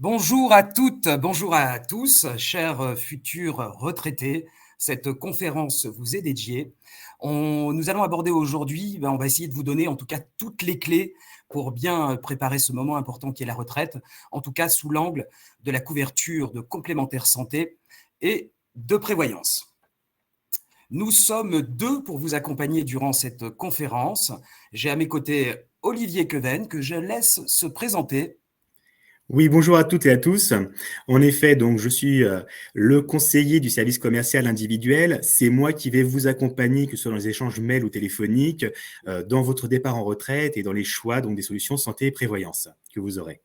Bonjour à toutes, bonjour à tous, chers futurs retraités. Cette conférence vous est dédiée. Nous allons aborder aujourd'hui, on va essayer de vous donner en tout cas toutes les clés pour bien préparer ce moment important qui est la retraite, en tout cas sous l'angle de la couverture de complémentaires santé et de prévoyance. Nous sommes deux pour vous accompagner durant cette conférence. J'ai à mes côtés Olivier Queven, que je laisse se présenter. Oui, bonjour à toutes et à tous. En effet, donc je suis le conseiller du service commercial individuel. C'est moi qui vais vous accompagner, que ce soit dans les échanges mails ou téléphoniques, dans votre départ en retraite et dans les choix donc des solutions santé et prévoyance que vous aurez.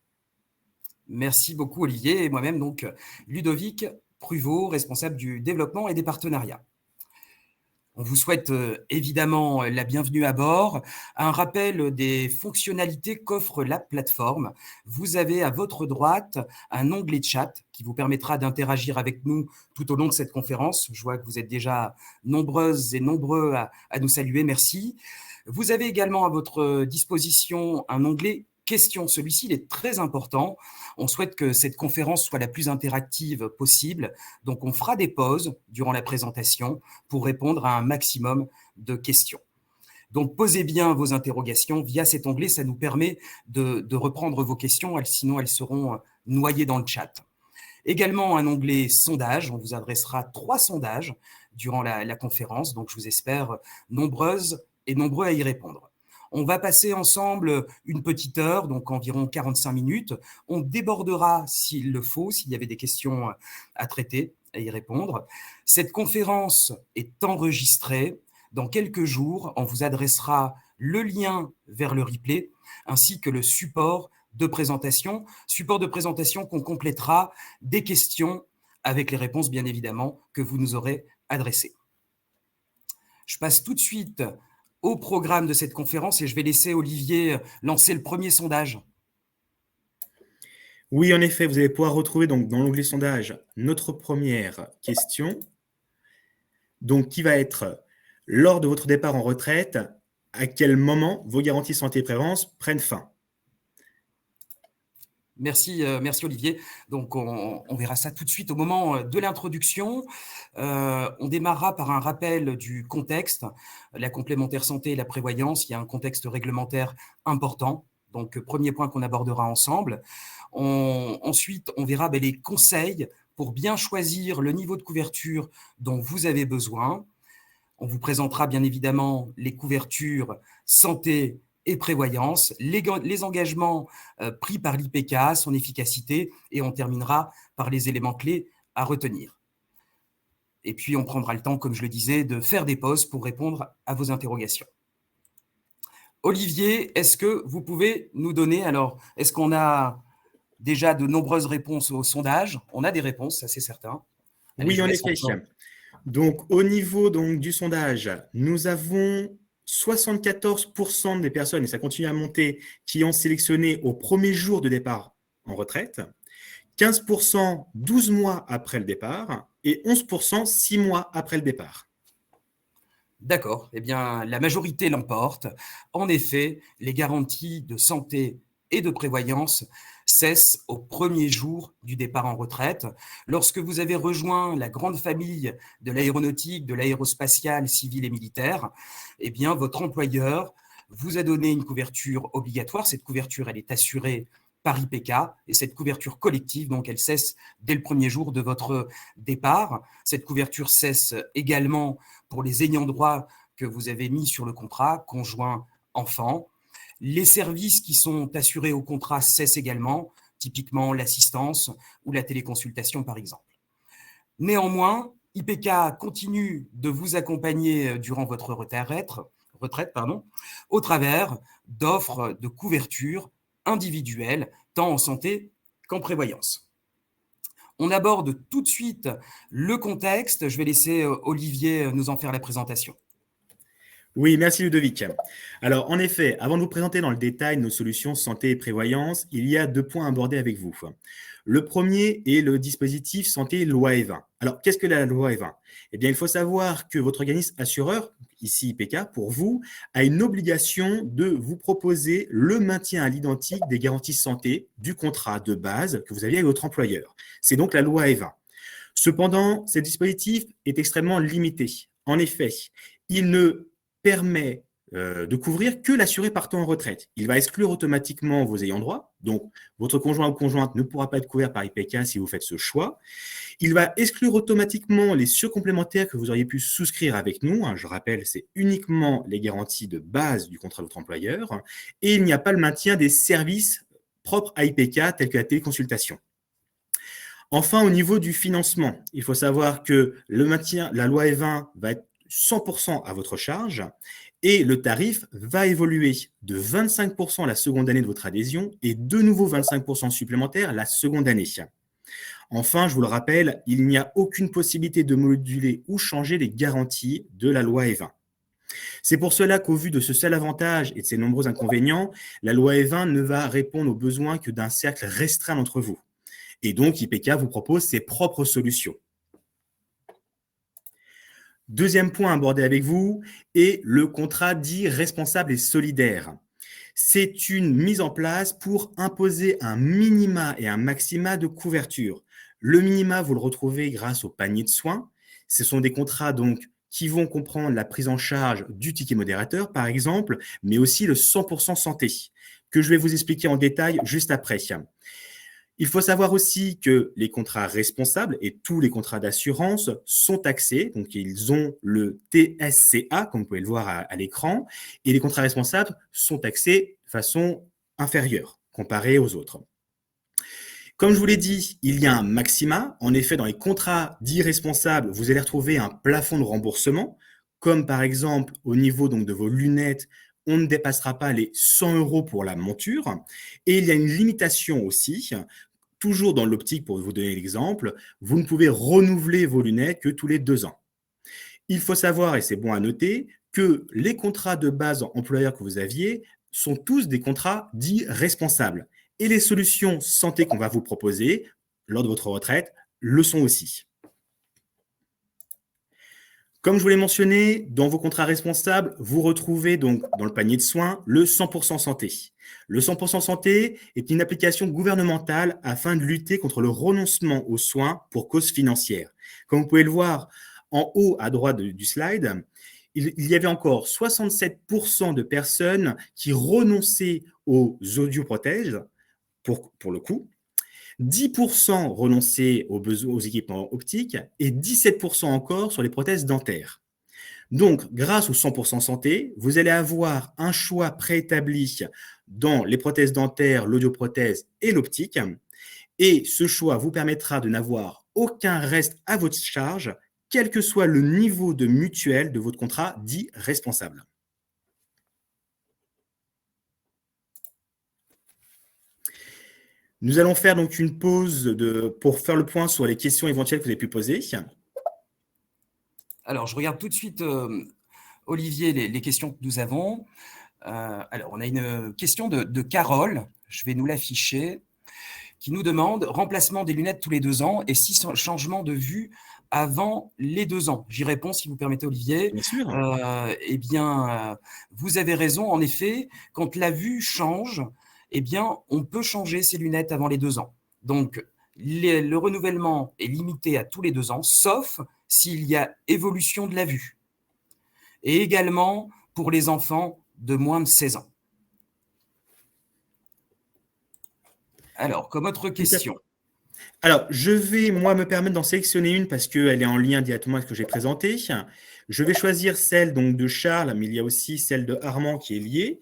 Merci beaucoup Olivier et moi-même donc Ludovic Pruvot, responsable du développement et des partenariats. On vous souhaite évidemment la bienvenue à bord. Un rappel des fonctionnalités qu'offre la plateforme. Vous avez à votre droite un onglet chat qui vous permettra d'interagir avec nous tout au long de cette conférence. Je vois que vous êtes déjà nombreuses et nombreux à nous saluer. Merci. Vous avez également à votre disposition un onglet questions. Celui-ci il est très important. On souhaite que cette conférence soit la plus interactive possible. Donc, on fera des pauses durant la présentation pour répondre à un maximum de questions. Donc, posez bien vos interrogations via cet onglet. Ça nous permet de reprendre vos questions. Sinon, elles seront noyées dans le chat. Également, un onglet sondage. On vous adressera 3 sondages durant la conférence. Donc, je vous espère nombreuses et nombreux à y répondre. On va passer ensemble une petite heure, donc environ 45 minutes. On débordera s'il le faut, s'il y avait des questions à traiter, à y répondre. Cette conférence est enregistrée. Dans quelques jours, on vous adressera le lien vers le replay ainsi que le support de présentation qu'on complétera des questions avec les réponses, bien évidemment, que vous nous aurez adressées. Je passe tout de suite au programme de cette conférence et je vais laisser Olivier lancer le premier sondage. Oui, en effet, vous allez pouvoir retrouver donc dans l'onglet sondage notre première question, donc qui va être lors de votre départ en retraite, à quel moment vos garanties santé et prévoyance prennent fin? Merci Olivier. Donc, on verra ça tout de suite au moment de l'introduction. On démarrera par un rappel du contexte. La complémentaire santé et la prévoyance, il y a un contexte réglementaire important. Donc, premier point qu'on abordera ensemble. Ensuite, on verra les conseils pour bien choisir le niveau de couverture dont vous avez besoin. On vous présentera bien évidemment les couvertures santé et prévoyance, les engagements pris par l'IPK, son efficacité, et on terminera par les éléments clés à retenir. Et puis, on prendra le temps, comme je le disais, de faire des pauses pour répondre à vos interrogations. Olivier, est-ce que vous pouvez nous donner, alors, est-ce qu'on a déjà de nombreuses réponses au sondage? On a des réponses, ça c'est certain. Allez, Oui, je vous en laisse effet. encore. Donc, au niveau donc, du sondage, nous avons 74% des personnes, et ça continue à monter, qui ont sélectionné au premier jour de départ en retraite, 15% 12 mois après le départ et 11% 6 mois après le départ. D'accord, eh bien, la majorité l'emporte. En effet, les garanties de santé et de prévoyance cessent au premier jour du départ en retraite. Lorsque vous avez rejoint la grande famille de l'aéronautique, de l'aérospatiale, civile et militaire, eh bien, votre employeur vous a donné une couverture obligatoire. Cette couverture, elle est assurée par IPK et cette couverture collective, donc elle cesse dès le premier jour de votre départ. Cette couverture cesse également pour les ayants droit que vous avez mis sur le contrat, conjoint, enfant. Les services qui sont assurés au contrat cessent également, typiquement l'assistance ou la téléconsultation par exemple. Néanmoins, IPK continue de vous accompagner durant votre retraite, au travers d'offres de couverture individuelles, tant en santé qu'en prévoyance. On aborde tout de suite le contexte. Je vais laisser Olivier nous en faire la présentation. Oui, merci Ludovic. Alors, en effet, avant de vous présenter dans le détail nos solutions santé et prévoyance, il y a 2 points à aborder avec vous. Le premier est le dispositif santé loi E20. Alors, qu'est-ce que la loi E20? Eh bien, il faut savoir que votre organisme assureur, ici IPK, pour vous, a une obligation de vous proposer le maintien à l'identique des garanties santé du contrat de base que vous aviez avec votre employeur. C'est donc la loi E20. Cependant, ce dispositif est extrêmement limité. En effet, il ne permet de couvrir que l'assuré partant en retraite. Il va exclure automatiquement vos ayants droit. Donc, votre conjoint ou conjointe ne pourra pas être couvert par IPK si vous faites ce choix. Il va exclure automatiquement les surcomplémentaires que vous auriez pu souscrire avec nous. Je rappelle, c'est uniquement les garanties de base du contrat de votre employeur. Et il n'y a pas le maintien des services propres à IPK, tels que la téléconsultation. Enfin, au niveau du financement, il faut savoir que le maintien, la loi E20 va être 100% à votre charge et le tarif va évoluer de 25% la seconde année de votre adhésion et de nouveau 25% supplémentaires la seconde année. Enfin, je vous le rappelle, il n'y a aucune possibilité de moduler ou changer les garanties de la loi E20. C'est pour cela qu'au vu de ce seul avantage et de ses nombreux inconvénients, la loi E20 ne va répondre aux besoins que d'un cercle restreint d'entre vous. Et donc, IPK vous propose ses propres solutions. Deuxième point abordé avec vous est le contrat dit responsable et solidaire. C'est une mise en place pour imposer un minima et un maxima de couverture. Le minima, vous le retrouvez grâce au panier de soins. Ce sont des contrats donc qui vont comprendre la prise en charge du ticket modérateur, par exemple, mais aussi le 100% santé, que je vais vous expliquer en détail juste après. Il faut savoir aussi que les contrats responsables et tous les contrats d'assurance sont taxés. Donc, ils ont le TSCA, comme vous pouvez le voir à l'écran, et les contrats responsables sont taxés de façon inférieure comparée aux autres. Comme je vous l'ai dit, il y a un maxima. En effet, dans les contrats dits responsables, vous allez retrouver un plafond de remboursement, comme par exemple au niveau donc, de vos lunettes, on ne dépassera pas les 100 € pour la monture. Et il y a une limitation aussi. Toujours dans l'optique, pour vous donner l'exemple, vous ne pouvez renouveler vos lunettes que tous les 2 ans. Il faut savoir, et c'est bon à noter, que les contrats de base employeurs que vous aviez sont tous des contrats dits responsables. Et les solutions santé qu'on va vous proposer lors de votre retraite le sont aussi. Comme je vous l'ai mentionné, dans vos contrats responsables, vous retrouvez donc dans le panier de soins le 100% santé. Le 100% santé est une application gouvernementale afin de lutter contre le renoncement aux soins pour cause financière. Comme vous pouvez le voir en haut à droite du slide, il y avait encore 67% de personnes qui renonçaient aux audioprothèses pour le coup, 10% renonçaient aux équipements optiques et 17% encore sur les prothèses dentaires. Donc, grâce au 100% santé, vous allez avoir un choix préétabli dans les prothèses dentaires, l'audioprothèse et l'optique. Et ce choix vous permettra de n'avoir aucun reste à votre charge, quel que soit le niveau de mutuelle de votre contrat dit responsable. Nous allons faire donc une pause pour faire le point sur les questions éventuelles que vous avez pu poser. Alors, je regarde tout de suite, Olivier, les questions que nous avons. Alors, on a une question de Carole, je vais nous l'afficher, qui nous demande remplacement des lunettes tous les 2 ans et 6 changements de vue avant les 2 ans. J'y réponds si vous permettez, Olivier. Bien sûr. Eh bien, vous avez raison. En effet, quand la vue change, eh bien, on peut changer ses lunettes avant les 2 ans. Donc, le renouvellement est limité à tous les 2 ans, sauf s'il y a évolution de la vue. Et également pour les enfants de moins de 16 ans. Alors, comme autre question. Alors, je vais, moi, me permettre d'en sélectionner une parce qu'elle est en lien directement avec ce que j'ai présenté. Je vais choisir celle donc, de Charles, mais il y a aussi celle de Armand qui est liée.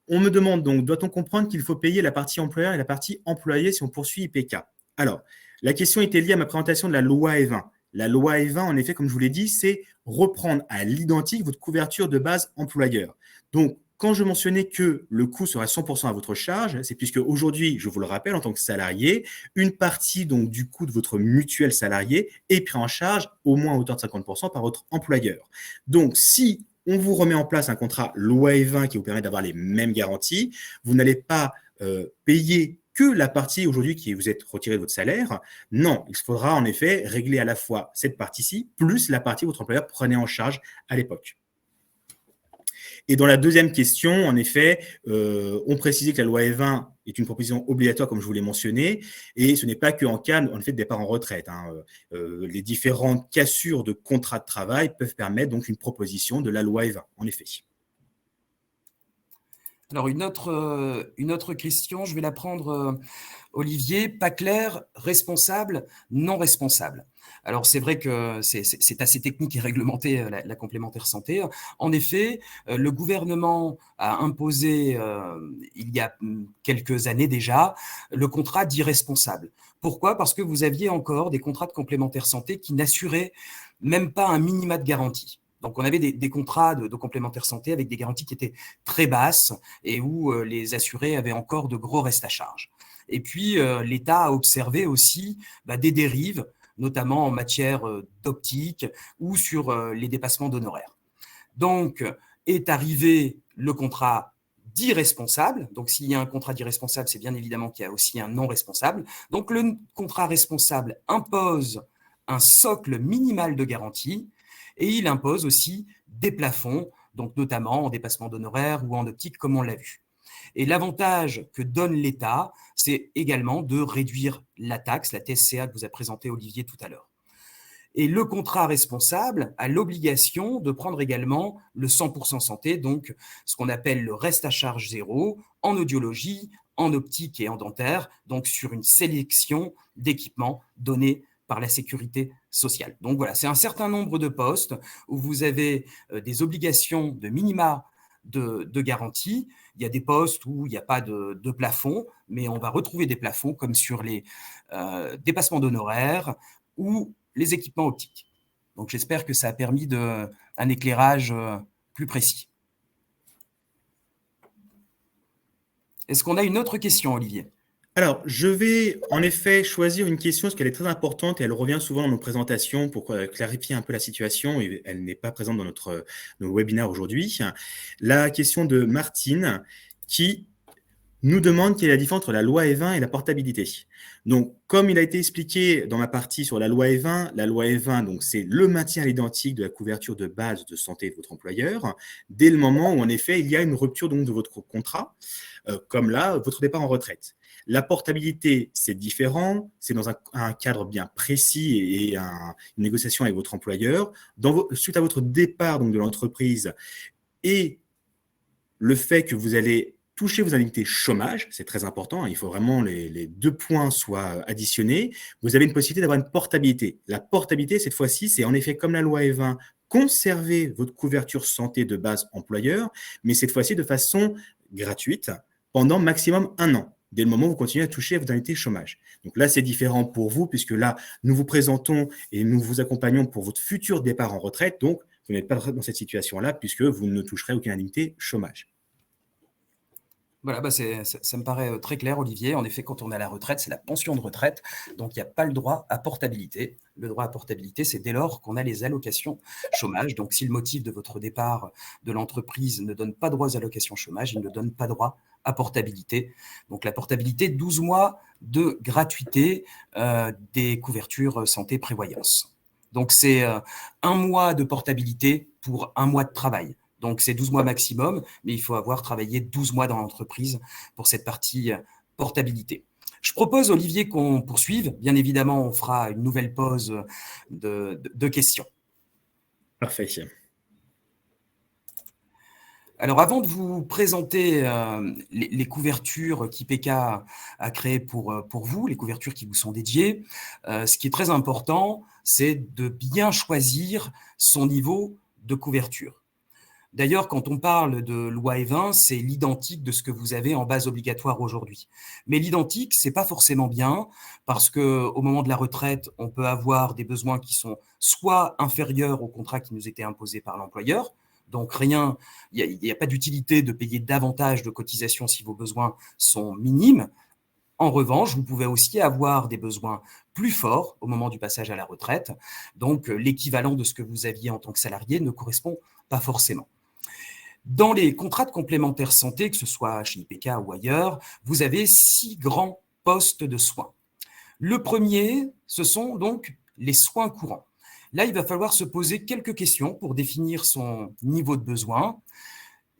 On me demande donc, doit-on comprendre qu'il faut payer la partie employeur et la partie employé si on poursuit IPK? Alors, la question était liée à ma présentation de la loi E20. La loi E20, en effet, comme je vous l'ai dit, c'est reprendre à l'identique votre couverture de base employeur. Donc, quand je mentionnais que le coût serait 100% à votre charge, c'est puisque aujourd'hui, je vous le rappelle, en tant que salarié, une partie donc du coût de votre mutuelle salarié est pris en charge au moins à hauteur de 50% par votre employeur. Donc, si on vous remet en place un contrat loi E20 qui vous permet d'avoir les mêmes garanties. Vous n'allez pas payer que la partie aujourd'hui qui vous êtes retiré de votre salaire. Non, il faudra en effet régler à la fois cette partie-ci, plus la partie que votre employeur prenait en charge à l'époque. Et dans la deuxième question, en effet, on précisait que la loi E20 est une proposition obligatoire, comme je vous l'ai mentionné, et ce n'est pas qu'en cas en effet, de départ en retraite. Les différentes cassures de contrat de travail peuvent permettre donc une proposition de la loi E20, en effet. Alors, une autre question, je vais la prendre, Olivier. Pas clair, responsable, non responsable. Alors, c'est vrai que c'est assez technique et réglementé, la complémentaire santé. En effet, le gouvernement a imposé, il y a quelques années déjà, le contrat d'irresponsable. Pourquoi ? Parce que vous aviez encore des contrats de complémentaire santé qui n'assuraient même pas un minima de garantie. Donc, on avait des contrats de complémentaire santé avec des garanties qui étaient très basses et où les assurés avaient encore de gros restes à charge. Et puis, l'État a observé aussi des dérives, notamment en matière d'optique ou sur les dépassements d'honoraires. Donc, est arrivé le contrat d'irresponsable. Donc, s'il y a un contrat d'irresponsable, c'est bien évidemment qu'il y a aussi un non responsable. Donc, le contrat responsable impose un socle minimal de garantie et il impose aussi des plafonds, donc notamment en dépassement d'honoraires ou en optique, comme on l'a vu. Et l'avantage que donne l'État, c'est également de réduire la taxe, la TSCA que vous a présenté Olivier tout à l'heure. Et le contrat responsable a l'obligation de prendre également le 100% santé, donc ce qu'on appelle le reste à charge zéro, en audiologie, en optique et en dentaire, donc sur une sélection d'équipements donnés par la sécurité sociale. Donc voilà, c'est un certain nombre de postes où vous avez des obligations de minima de garantie. Il y a des postes où il n'y a pas de plafond, mais on va retrouver des plafonds comme sur les dépassements d'honoraires ou les équipements optiques. Donc j'espère que ça a permis un éclairage plus précis. Est-ce qu'on a une autre question, Olivier ? Alors, je vais en effet choisir une question parce qu'elle est très importante et elle revient souvent dans nos présentations pour clarifier un peu la situation et elle n'est pas présente dans nos webinaires aujourd'hui. La question de Martine qui nous demande quelle est la différence entre la loi E20 et la portabilité. Donc, comme il a été expliqué dans ma partie sur la loi E20, donc, c'est le maintien à l'identique de la couverture de base de santé de votre employeur dès le moment où, en effet, il y a une rupture donc, de votre contrat, comme là, votre départ en retraite. La portabilité, c'est différent, c'est dans un cadre bien précis et une négociation avec votre employeur. Suite à votre départ donc, de l'entreprise et le fait que vous allez toucher vos indemnités chômage, c'est très important, il faut vraiment les deux points soient additionnés, vous avez une possibilité d'avoir une portabilité. La portabilité, cette fois-ci, c'est en effet comme la loi E20, conserver votre couverture santé de base employeur, mais cette fois-ci de façon gratuite pendant maximum 1 an, dès le moment où vous continuez à toucher vos indemnités chômage. Donc là, c'est différent pour vous, puisque là, nous vous présentons et nous vous accompagnons pour votre futur départ en retraite, donc vous n'êtes pas dans cette situation-là, puisque vous ne toucherez aucune indemnité chômage. Voilà, ça me paraît très clair, Olivier. En effet, quand on est à la retraite, c'est la pension de retraite. Donc, il n'y a pas le droit à portabilité. Le droit à portabilité, c'est dès lors qu'on a les allocations chômage. Donc, si le motif de votre départ de l'entreprise ne donne pas droit aux allocations chômage, il ne donne pas droit à portabilité. Donc, la portabilité, 12 mois de gratuité des couvertures santé prévoyance. Donc, c'est 1 mois de portabilité pour 1 mois de travail. Donc, c'est 12 mois maximum, mais il faut avoir travaillé 12 mois dans l'entreprise pour cette partie portabilité. Je propose, Olivier, qu'on poursuive. Bien évidemment, on fera une nouvelle pause de questions. Parfait. Alors, avant de vous présenter les couvertures qu'IPK a créées pour vous, les couvertures qui vous sont dédiées, ce qui est très important, c'est de bien choisir son niveau de couverture. D'ailleurs, quand on parle de loi E20, c'est l'identique de ce que vous avez en base obligatoire aujourd'hui. Mais l'identique, c'est pas forcément bien parce que au moment de la retraite, on peut avoir des besoins qui sont soit inférieurs au contrat qui nous était imposé par l'employeur. Donc rien, il n'y a pas d'utilité de payer davantage de cotisations si vos besoins sont minimes. En revanche, vous pouvez aussi avoir des besoins plus forts au moment du passage à la retraite. Donc, l'équivalent de ce que vous aviez en tant que salarié ne correspond pas forcément. Dans les contrats de complémentaire santé, que ce soit chez IPK ou ailleurs, vous avez 6 grands postes de soins. Le premier, ce sont donc les soins courants. Là, il va falloir se poser quelques questions pour définir son niveau de besoin.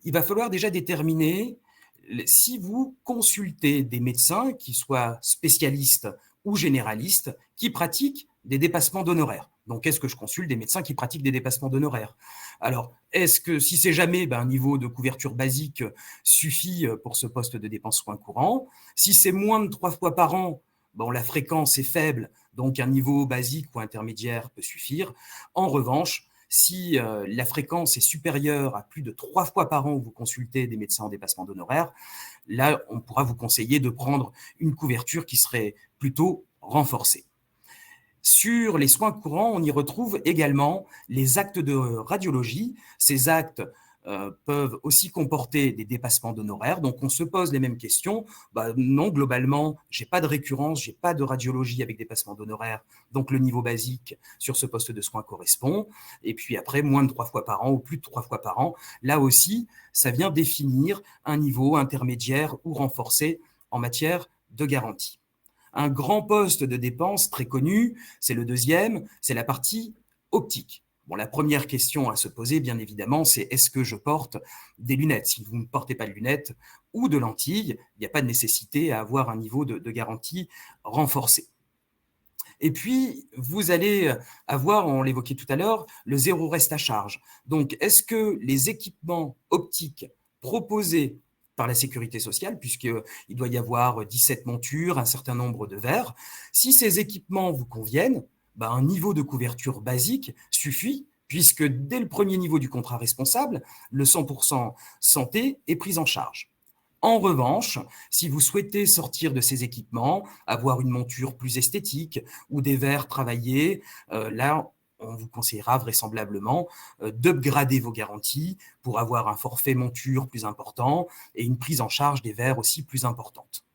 Il va falloir déjà déterminer si vous consultez des médecins, qui soient spécialistes ou généralistes, qui pratiquent des dépassements d'honoraires. Donc, est-ce que je consulte des médecins qui pratiquent des dépassements d'honoraires? Alors, est-ce que si c'est jamais, un niveau de couverture basique suffit pour ce poste de dépenses soins courants? Si c'est moins de 3 fois par an, la fréquence est faible, donc un niveau basique ou intermédiaire peut suffire. En revanche, si la fréquence est supérieure à plus de 3 fois par an où vous consultez des médecins en dépassement d'honoraires, là, on pourra vous conseiller de prendre une couverture qui serait plutôt renforcée. Sur les soins courants, on y retrouve également les actes de radiologie. Ces actes peuvent aussi comporter des dépassements d'honoraires. Donc, on se pose les mêmes questions. Non, globalement, je n'ai pas de récurrence, je n'ai pas de radiologie avec dépassement d'honoraires. Donc, le niveau basique sur ce poste de soins correspond. Et puis après, moins de 3 fois par an ou plus de 3 fois par an. Là aussi, ça vient définir un niveau intermédiaire ou renforcé en matière de garantie. Un grand poste de dépense très connu, c'est le deuxième, c'est la partie optique. La première question à se poser, bien évidemment, c'est est-ce que je porte des lunettes? Si vous ne portez pas de lunettes ou de lentilles, il n'y a pas de nécessité à avoir un niveau de garantie renforcé. Et puis, vous allez avoir, on l'évoquait tout à l'heure, le zéro reste à charge. Donc, est-ce que les équipements optiques proposés par la sécurité sociale, puisqu'il doit y avoir 17 montures, un certain nombre de verres, si ces équipements vous conviennent, un niveau de couverture basique suffit, puisque dès le premier niveau du contrat responsable, le 100% santé est pris en charge. En revanche, si vous souhaitez sortir de ces équipements, avoir une monture plus esthétique ou des verres travaillés, là, on vous conseillera vraisemblablement d'upgrader vos garanties pour avoir un forfait monture plus important et une prise en charge des verres aussi plus importante.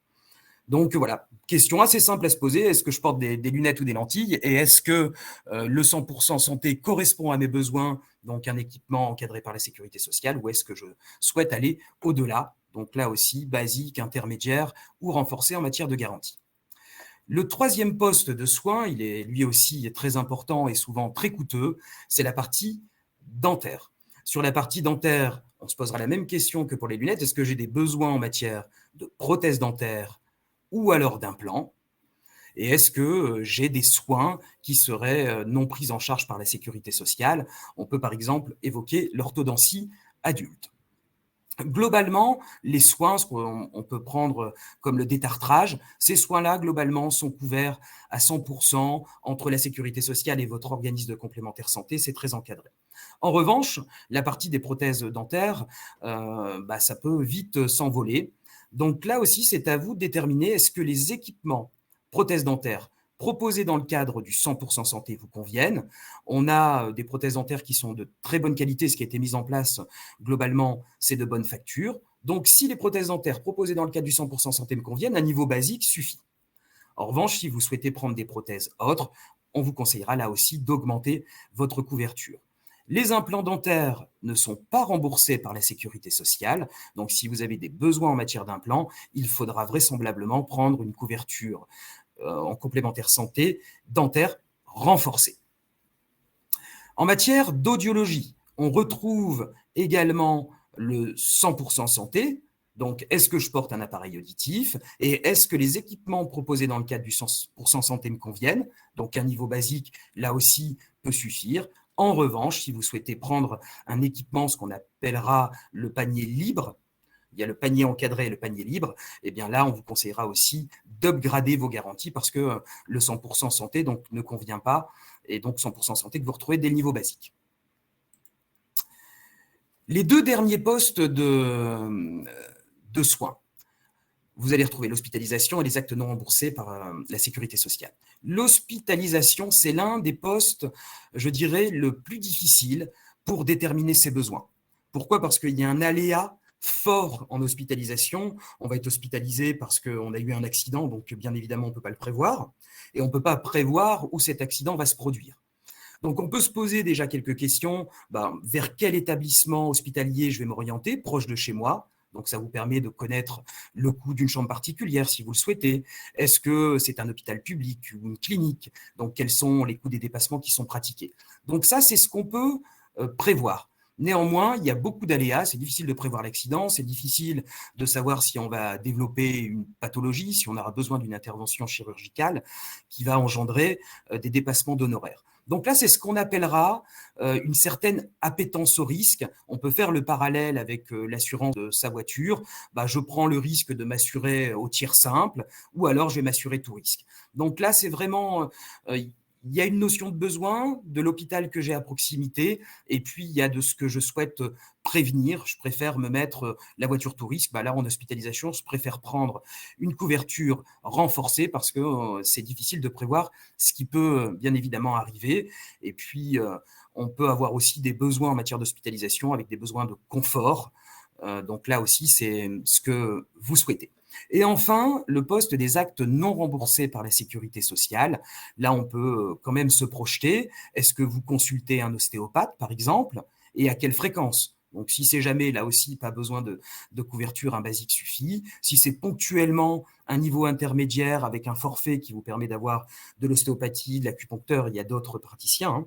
Donc voilà, question assez simple à se poser, est-ce que je porte des lunettes ou des lentilles et est-ce que le 100% santé correspond à mes besoins, donc un équipement encadré par la sécurité sociale, ou est-ce que je souhaite aller au-delà, donc là aussi basique, intermédiaire ou renforcé en matière de garantie. Le troisième poste de soins, il est lui aussi très important et souvent très coûteux, c'est la partie dentaire. Sur la partie dentaire, on se posera la même question que pour les lunettes. Est-ce que j'ai des besoins en matière de prothèses dentaires ou alors d'implants? Et est-ce que j'ai des soins qui seraient non pris en charge par la sécurité sociale? On peut par exemple évoquer l'orthodontie adulte. Globalement, les soins, ce qu'on peut prendre comme le détartrage, ces soins-là, globalement, sont couverts à 100% entre la sécurité sociale et votre organisme de complémentaire santé, c'est très encadré. En revanche, la partie des prothèses dentaires, ça peut vite s'envoler. Donc là aussi, c'est à vous de déterminer est-ce que les équipements prothèses dentaires proposés dans le cadre du 100% santé vous conviennent. On a des prothèses dentaires qui sont de très bonne qualité. Ce qui a été mis en place, globalement, c'est de bonne facture. Donc, si les prothèses dentaires proposées dans le cadre du 100% santé me conviennent, un niveau basique suffit. En revanche, si vous souhaitez prendre des prothèses autres, on vous conseillera là aussi d'augmenter votre couverture. Les implants dentaires ne sont pas remboursés par la sécurité sociale. Donc, si vous avez des besoins en matière d'implants, il faudra vraisemblablement prendre une couverture en complémentaire santé dentaire renforcée. En matière d'audiologie, on retrouve également le 100% santé. Donc, est-ce que je porte un appareil auditif et est-ce que les équipements proposés dans le cadre du 100% santé me conviennent? Donc, un niveau basique, là aussi, peut suffire. En revanche, si vous souhaitez prendre un équipement, ce qu'on appellera le panier libre, il y a le panier encadré et le panier libre, et bien là, on vous conseillera aussi d'upgrader vos garanties parce que le 100% santé donc, ne convient pas, et donc 100% santé que vous retrouvez dès le niveau basique. Les deux derniers postes de soins, vous allez retrouver l'hospitalisation et les actes non remboursés par la sécurité sociale. L'hospitalisation, c'est l'un des postes, je dirais, le plus difficile pour déterminer ses besoins. Pourquoi? Parce qu'il y a un aléa fort en hospitalisation. On va être hospitalisé parce qu'on a eu un accident, donc bien évidemment, on ne peut pas le prévoir. Et on ne peut pas prévoir où cet accident va se produire. Donc, on peut se poser déjà quelques questions. Vers quel établissement hospitalier je vais m'orienter, proche de chez moi? Donc, ça vous permet de connaître le coût d'une chambre particulière si vous le souhaitez. Est-ce que c'est un hôpital public ou une clinique? Donc, quels sont les coûts des dépassements qui sont pratiqués? Donc, ça, c'est ce qu'on peut prévoir. Néanmoins, il y a beaucoup d'aléas. C'est difficile de prévoir l'accident. C'est difficile de savoir si on va développer une pathologie, si on aura besoin d'une intervention chirurgicale qui va engendrer des dépassements d'honoraires. Donc là, c'est ce qu'on appellera une certaine appétence au risque. On peut faire le parallèle avec l'assurance de sa voiture. Je prends le risque de m'assurer au tir simple ou alors je vais m'assurer tout risque. Donc là, c'est vraiment… il y a une notion de besoin, de l'hôpital que j'ai à proximité, et puis il y a de ce que je souhaite prévenir. Je préfère me mettre la voiture tout risque. Là, en hospitalisation, je préfère prendre une couverture renforcée parce que c'est difficile de prévoir ce qui peut bien évidemment arriver. Et puis, on peut avoir aussi des besoins en matière d'hospitalisation avec des besoins de confort. Donc là aussi, c'est ce que vous souhaitez. Et enfin, le poste des actes non remboursés par la sécurité sociale. Là, on peut quand même se projeter. Est-ce que vous consultez un ostéopathe, par exemple, et à quelle fréquence? Donc, si c'est jamais, là aussi, pas besoin de couverture, un basique suffit. Si c'est ponctuellement un niveau intermédiaire avec un forfait qui vous permet d'avoir de l'ostéopathie, de l'acupuncteur, il y a d'autres praticiens.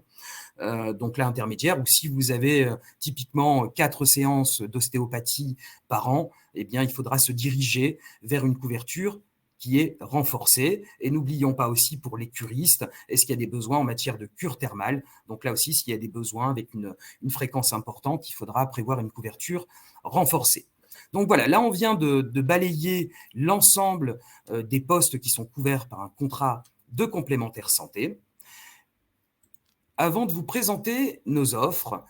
Donc là, intermédiaire, ou si vous avez typiquement 4 séances d'ostéopathie par an, eh bien, il faudra se diriger vers une couverture qui est renforcée. Et n'oublions pas aussi pour les curistes, est-ce qu'il y a des besoins en matière de cure thermale? Donc là aussi, s'il y a des besoins avec une fréquence importante, il faudra prévoir une couverture renforcée. Donc voilà, là on vient de balayer l'ensemble des postes qui sont couverts par un contrat de complémentaire santé. Avant de vous présenter nos offres,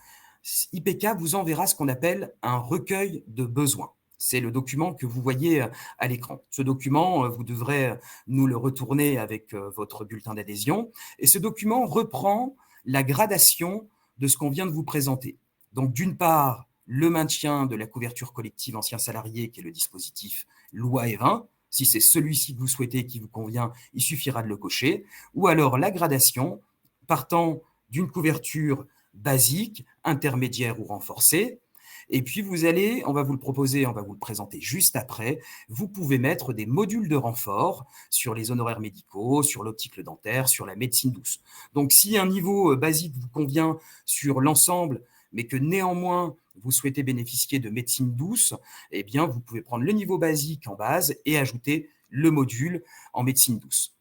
IPK vous enverra ce qu'on appelle un recueil de besoins. C'est le document que vous voyez à l'écran. Ce document, vous devrez nous le retourner avec votre bulletin d'adhésion. Et ce document reprend la gradation de ce qu'on vient de vous présenter. Donc, d'une part, le maintien de la couverture collective anciens salariés, qui est le dispositif loi E20. Si c'est celui-ci que vous souhaitez qui vous convient, il suffira de le cocher. Ou alors la gradation, partant d'une couverture basique, intermédiaire ou renforcée. Et puis, on va vous le proposer, on va vous le présenter juste après. Vous pouvez mettre des modules de renfort sur les honoraires médicaux, sur l'optique dentaire, sur la médecine douce. Donc, si un niveau basique vous convient sur l'ensemble, mais que néanmoins, vous souhaitez bénéficier de médecine douce, eh bien, vous pouvez prendre le niveau basique en base et ajouter le module en médecine douce.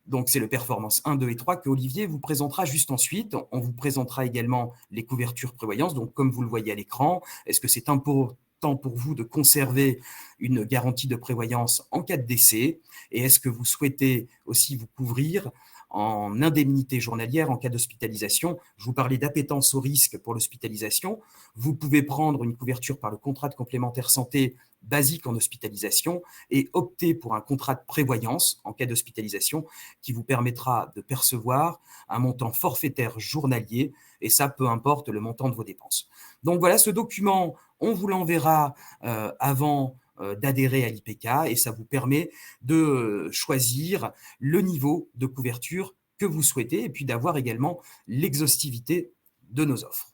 Donc, c'est le Performance 1, 2 et 3 que Olivier vous présentera juste ensuite. On vous présentera également les couvertures prévoyance. Donc, comme vous le voyez à l'écran, est-ce que c'est important pour vous de conserver une garantie de prévoyance en cas de décès? Et est-ce que vous souhaitez aussi vous couvrir en indemnité journalière en cas d'hospitalisation? Je vous parlais d'appétence au risque pour l'hospitalisation. Vous pouvez prendre une couverture par le contrat de complémentaire santé basique en hospitalisation et opter pour un contrat de prévoyance en cas d'hospitalisation qui vous permettra de percevoir un montant forfaitaire journalier, et ça, peu importe le montant de vos dépenses. Donc voilà, ce document, on vous l'enverra avant d'adhérer à l'IPK, et ça vous permet de choisir le niveau de couverture que vous souhaitez et puis d'avoir également l'exhaustivité de nos offres.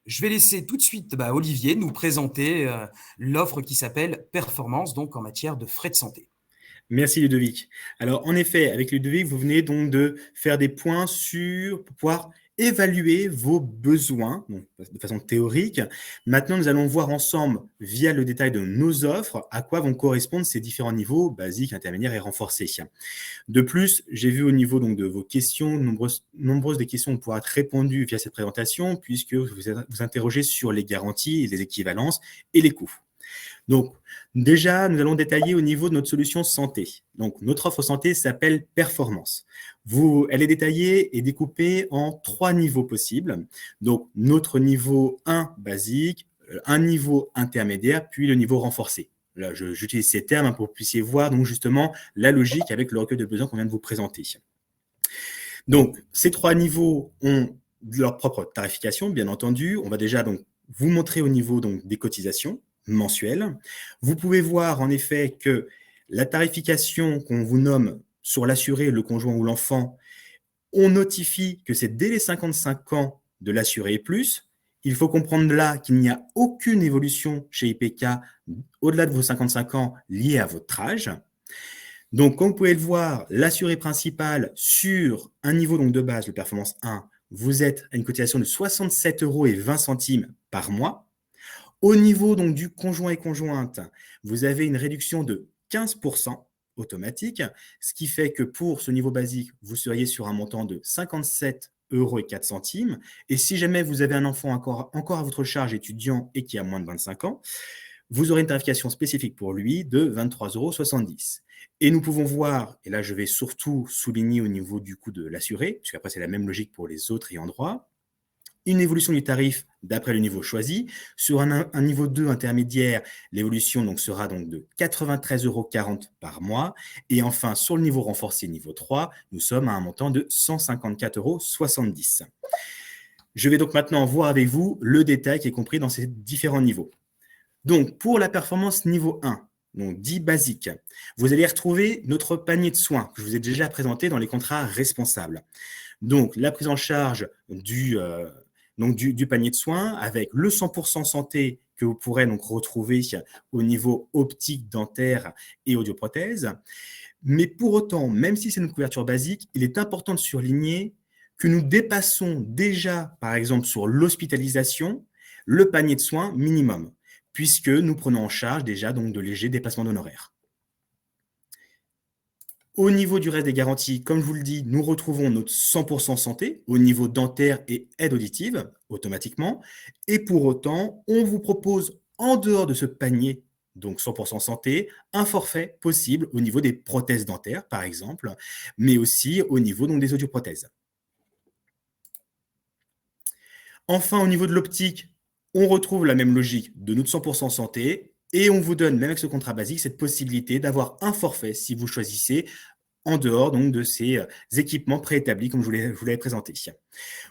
Je vais laisser tout de suite Olivier nous présenter l'offre qui s'appelle Performance, donc en matière de frais de santé. Merci Ludovic. Alors en effet, avec Ludovic, vous venez donc de faire des points pour pouvoir évaluer vos besoins, donc de façon théorique. Maintenant, nous allons voir ensemble, via le détail de nos offres, à quoi vont correspondre ces différents niveaux, basiques, intermédiaires et renforcés. De plus, j'ai vu au niveau donc, de vos questions, nombreuses des questions pourront être répondues via cette présentation, puisque vous vous interrogez sur les garanties, les équivalences et les coûts. Donc, déjà, nous allons détailler au niveau de notre solution santé. Donc, notre offre santé s'appelle Performance. Elle est détaillée et découpée en 3 niveaux possibles. Donc, notre niveau 1 basique, un niveau intermédiaire, puis le niveau renforcé. Là, j'utilise ces termes pour que vous puissiez voir donc justement la logique avec le recueil de besoins qu'on vient de vous présenter. Donc, ces 3 niveaux ont leur propre tarification, bien entendu. On va déjà donc vous montrer au niveau donc, des cotisations mensuelles. Vous pouvez voir en effet que la tarification qu'on vous nomme sur l'assuré, le conjoint ou l'enfant On notifie que c'est dès les 55 ans de l'assuré et plus. Il faut comprendre là qu'il n'y a aucune évolution chez IPK au-delà de vos 55 ans liée à votre âge. Donc, comme vous pouvez le voir, l'assuré principal sur un niveau donc de base, le performance 1, vous êtes à une cotisation de 67,20 € par mois. Au niveau donc du conjoint et conjointe, vous avez une réduction de 15% automatique, ce qui fait que pour ce niveau basique, vous seriez sur un montant de 57,04 €. Et si jamais vous avez un enfant encore à votre charge étudiant et qui a moins de 25 ans, vous aurez une tarification spécifique pour lui de 23,70 €. Et nous pouvons voir, et là je vais surtout souligner au niveau du coût de l'assuré, puisqu'après c'est la même logique pour les autres ayants droit, une évolution du tarif d'après le niveau choisi. Sur un niveau 2 intermédiaire, l'évolution donc sera donc de 93,40 € par mois. Et enfin, sur le niveau renforcé, niveau 3, nous sommes à un montant de 154,70 €. Je vais donc maintenant voir avec vous le détail qui est compris dans ces différents niveaux. Donc, pour la performance niveau 1, donc dit basique, vous allez retrouver notre panier de soins que je vous ai déjà présenté dans les contrats responsables. Donc, la prise en charge du panier de soins avec le 100% santé que vous pourrez donc retrouver au niveau optique, dentaire et audioprothèse. Mais pour autant, même si c'est une couverture basique, il est important de surligner que nous dépassons déjà, par exemple, sur l'hospitalisation, le panier de soins minimum, puisque nous prenons en charge déjà donc de légers dépassements d'honoraires. Au niveau du reste des garanties, comme je vous le dis, nous retrouvons notre 100% santé au niveau dentaire et aide auditive automatiquement. Et pour autant, on vous propose en dehors de ce panier, donc 100% santé, un forfait possible au niveau des prothèses dentaires, par exemple, mais aussi au niveau donc, des audioprothèses. Enfin, au niveau de l'optique, on retrouve la même logique de notre 100% santé et on vous donne, même avec ce contrat basique, cette possibilité d'avoir un forfait si vous choisissez en dehors donc, de ces équipements préétablis comme je vous l'avais présenté.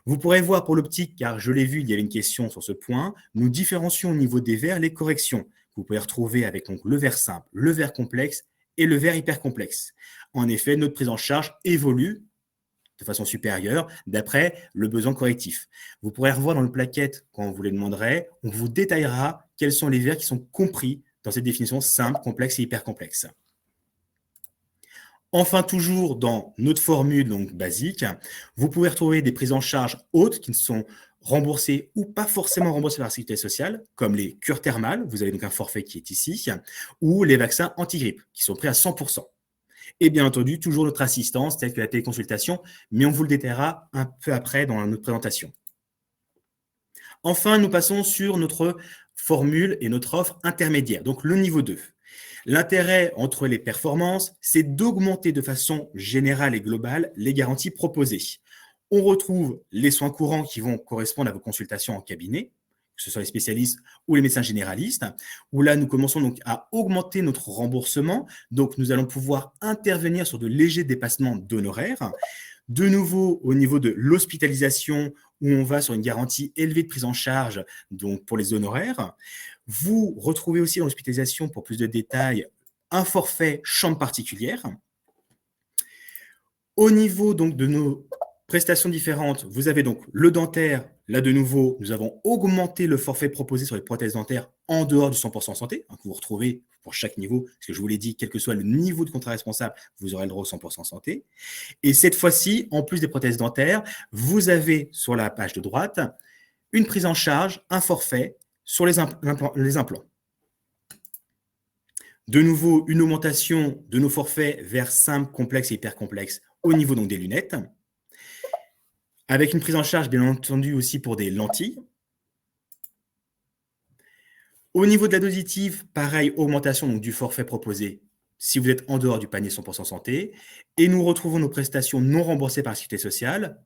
Vous pourrez voir pour l'optique, car je l'ai vu, il y avait une question sur ce point, nous différencions au niveau des verres les corrections que vous pouvez retrouver avec donc, le verre simple, le verre complexe et le verre hyper complexe. En effet, notre prise en charge évolue de façon supérieure d'après le besoin correctif. Vous pourrez revoir dans le plaquette, quand vous les demanderez, on vous détaillera quels sont les verres qui sont compris dans cette définition simple, complexe et hyper complexe. Enfin, toujours dans notre formule donc basique, vous pouvez retrouver des prises en charge hautes qui sont remboursées ou pas forcément remboursées par la sécurité sociale, comme les cures thermales, vous avez donc un forfait qui est ici, ou les vaccins anti-grippe qui sont pris à 100%. Et bien entendu, toujours notre assistance, telle que la téléconsultation, mais on vous le détaillera un peu après dans notre présentation. Enfin, nous passons sur notre formule et notre offre intermédiaire, donc le niveau 2. L'intérêt entre les performances, c'est d'augmenter de façon générale et globale les garanties proposées. On retrouve les soins courants qui vont correspondre à vos consultations en cabinet, que ce soit les spécialistes ou les médecins généralistes, où là, nous commençons donc à augmenter notre remboursement. Donc, nous allons pouvoir intervenir sur de légers dépassements d'honoraires. De nouveau, au niveau de l'hospitalisation, où on va sur une garantie élevée de prise en charge donc pour les honoraires. Vous retrouvez aussi dans l'hospitalisation, pour plus de détails, un forfait chambre particulière. Au niveau donc de nos prestations différentes, vous avez donc le dentaire. Là, de nouveau, nous avons augmenté le forfait proposé sur les prothèses dentaires en dehors du 100% santé, que vous retrouvez pour chaque niveau, parce que je vous l'ai dit, quel que soit le niveau de contrat responsable, vous aurez le droit au 100% santé. Et cette fois-ci, en plus des prothèses dentaires, vous avez sur la page de droite une prise en charge, un forfait sur les implants. De nouveau, une augmentation de nos forfaits vers simple, complexe et hyper complexe au niveau donc des lunettes, avec une prise en charge, bien entendu, aussi pour des lentilles. Au niveau de la auditive, pareil, augmentation donc, du forfait proposé si vous êtes en dehors du panier 100% santé. Et nous retrouvons nos prestations non remboursées par la sécurité sociale,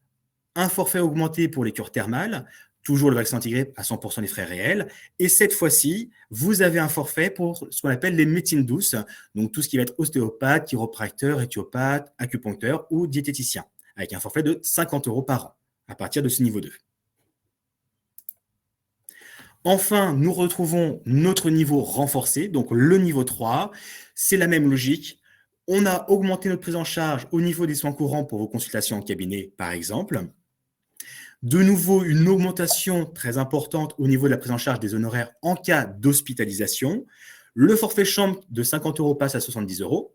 un forfait augmenté pour les cures thermales, toujours le vaccin anti-grippe à 100% des frais réels. Et cette fois-ci, vous avez un forfait pour ce qu'on appelle les médecines douces, donc tout ce qui va être ostéopathe, chiropracteur, éthiopathe, acupuncteur ou diététicien, avec un forfait de 50 € par an à partir de ce niveau 2. Enfin, nous retrouvons notre niveau renforcé, donc le niveau 3. C'est la même logique. On a augmenté notre prise en charge au niveau des soins courants pour vos consultations en cabinet, par exemple. De nouveau, une augmentation très importante au niveau de la prise en charge des honoraires en cas d'hospitalisation. Le forfait chambre de 50 € passe à 70 €.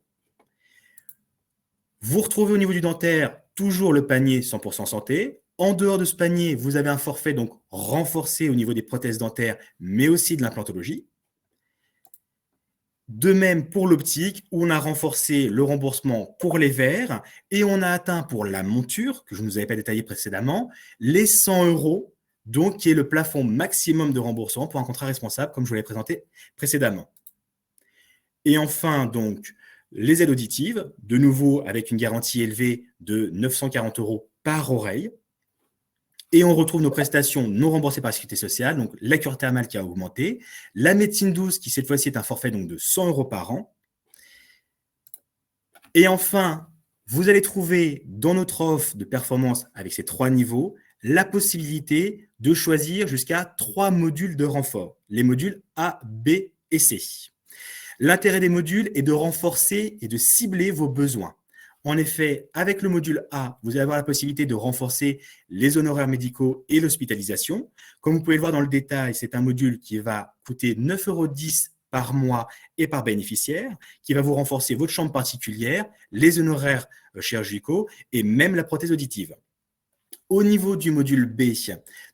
Vous retrouvez au niveau du dentaire toujours le panier 100% santé. En dehors de ce panier, vous avez un forfait donc renforcé au niveau des prothèses dentaires, mais aussi de l'implantologie. De même pour l'optique, où on a renforcé le remboursement pour les verres et on a atteint pour la monture, que je ne vous avais pas détaillé précédemment, les 100 €, donc qui est le plafond maximum de remboursement pour un contrat responsable, comme je vous l'ai présenté précédemment. Et enfin, donc, les aides auditives, de nouveau avec une garantie élevée de 940 € par oreille. Et on retrouve nos prestations non remboursées par la Sécurité sociale, donc la cure thermale qui a augmenté, la médecine douce qui cette fois-ci est un forfait donc de 100 € par an. Et enfin, vous allez trouver dans notre offre de performance avec ces 3 niveaux la possibilité de choisir jusqu'à 3 modules de renfort, les modules A, B et C. L'intérêt des modules est de renforcer et de cibler vos besoins. En effet, avec le module A, vous allez avoir la possibilité de renforcer les honoraires médicaux et l'hospitalisation. Comme vous pouvez le voir dans le détail, c'est un module qui va coûter 9,10 € par mois et par bénéficiaire, qui va vous renforcer votre chambre particulière, les honoraires chirurgicaux et même la prothèse auditive. Au niveau du module B,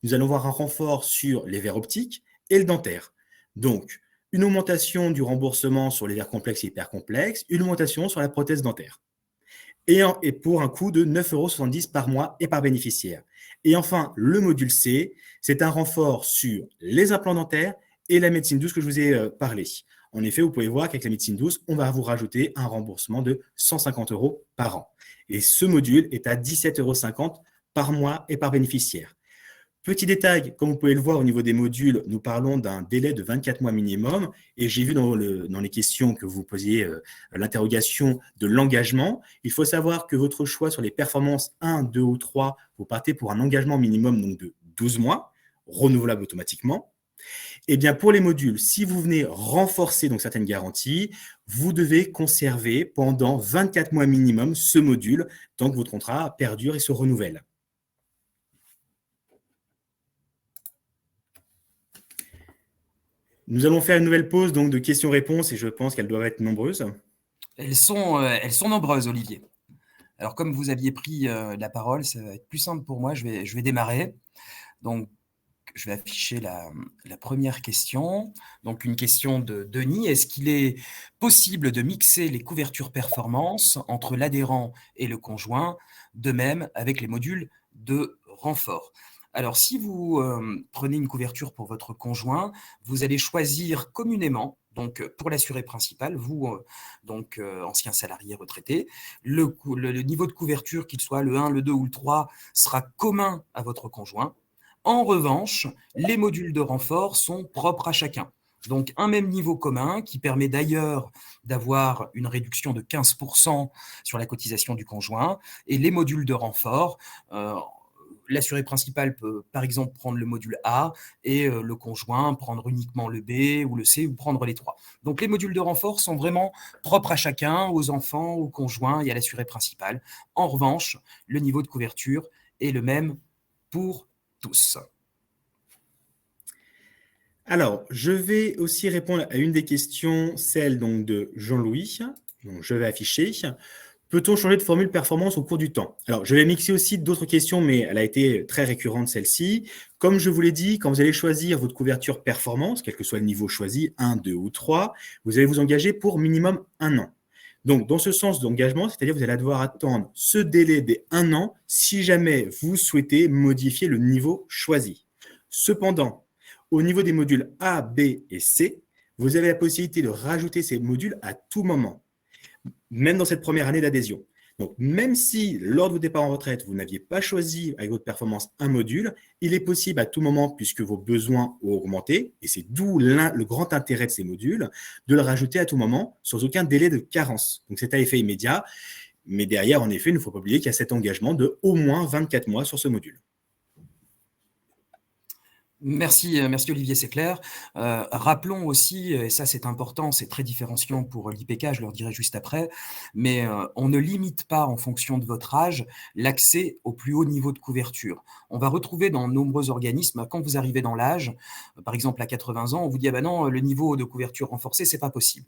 nous allons voir un renfort sur les verres optiques et le dentaire. Donc, une augmentation du remboursement sur les verres complexes et hypercomplexes, une augmentation sur la prothèse dentaire. Et pour un coût de 9,70 € par mois et par bénéficiaire. Et enfin, le module C, c'est un renfort sur les implants dentaires et la médecine douce que je vous ai parlé. En effet, vous pouvez voir qu'avec la médecine douce, on va vous rajouter un remboursement de 150 € par an. Et ce module est à 17,50 € par mois et par bénéficiaire. Petit détail, comme vous pouvez le voir au niveau des modules, nous parlons d'un délai de 24 mois minimum et j'ai vu dans les questions que vous posiez l'interrogation de l'engagement. Il faut savoir que votre choix sur les performances 1, 2 ou 3, vous partez pour un engagement minimum donc, de 12 mois, renouvelable automatiquement. Et bien pour les modules, si vous venez renforcer donc certaines garanties, vous devez conserver pendant 24 mois minimum ce module tant que votre contrat perdure et se renouvelle. Nous allons faire une nouvelle pause donc, de questions-réponses et je pense qu'elles doivent être nombreuses. Elles sont nombreuses, Olivier. Alors, comme vous aviez pris la parole, ça va être plus simple pour moi. Je vais démarrer. Donc, je vais afficher la première question. Donc, une question de Denis. Est-ce qu'il est possible de mixer les couvertures performance entre l'adhérent et le conjoint, de même avec les modules de renfort? Alors, si vous prenez une couverture pour votre conjoint, vous allez choisir communément, donc pour l'assuré principal, vous, ancien salarié retraité, le niveau de couverture, qu'il soit le 1, le 2 ou le 3, sera commun à votre conjoint. En revanche, les modules de renfort sont propres à chacun. Donc, un même niveau commun qui permet d'ailleurs d'avoir une réduction de 15% sur la cotisation du conjoint. Et les modules de renfort, l'assuré principal peut, par exemple, prendre le module A et le conjoint prendre uniquement le B ou le C ou prendre les 3. Donc, les modules de renfort sont vraiment propres à chacun, aux enfants, aux conjoints et à l'assuré principal. En revanche, le niveau de couverture est le même pour tous. Alors, je vais aussi répondre à une des questions, celle donc de Jean-Louis. Donc, je vais afficher. Peut-on changer de formule performance au cours du temps? Alors, je vais mixer aussi d'autres questions, mais elle a été très récurrente, celle-ci. Comme je vous l'ai dit, quand vous allez choisir votre couverture performance, quel que soit le niveau choisi, 1, 2 ou 3, vous allez vous engager pour minimum 1 an. Donc, dans ce sens d'engagement, c'est-à-dire que vous allez devoir attendre ce délai des 1 an si jamais vous souhaitez modifier le niveau choisi. Cependant, au niveau des modules A, B et C, vous avez la possibilité de rajouter ces modules à tout moment, même dans cette première année d'adhésion. Donc, même si lors de votre départ en retraite, vous n'aviez pas choisi avec votre performance un module, il est possible à tout moment, puisque vos besoins ont augmenté, et c'est d'où le grand intérêt de ces modules, de le rajouter à tout moment sans aucun délai de carence. Donc, c'est à effet immédiat, mais derrière, en effet, il ne faut pas oublier qu'il y a cet engagement de au moins 24 mois sur ce module. Merci Olivier, c'est clair. Rappelons aussi, et ça c'est important, c'est très différenciant pour l'IPK, je leur dirai juste après, mais on ne limite pas en fonction de votre âge l'accès au plus haut niveau de couverture. On va retrouver dans de nombreux organismes, quand vous arrivez dans l'âge, par exemple à 80 ans, on vous dit ah ben non, le niveau de couverture renforcé, c'est pas possible.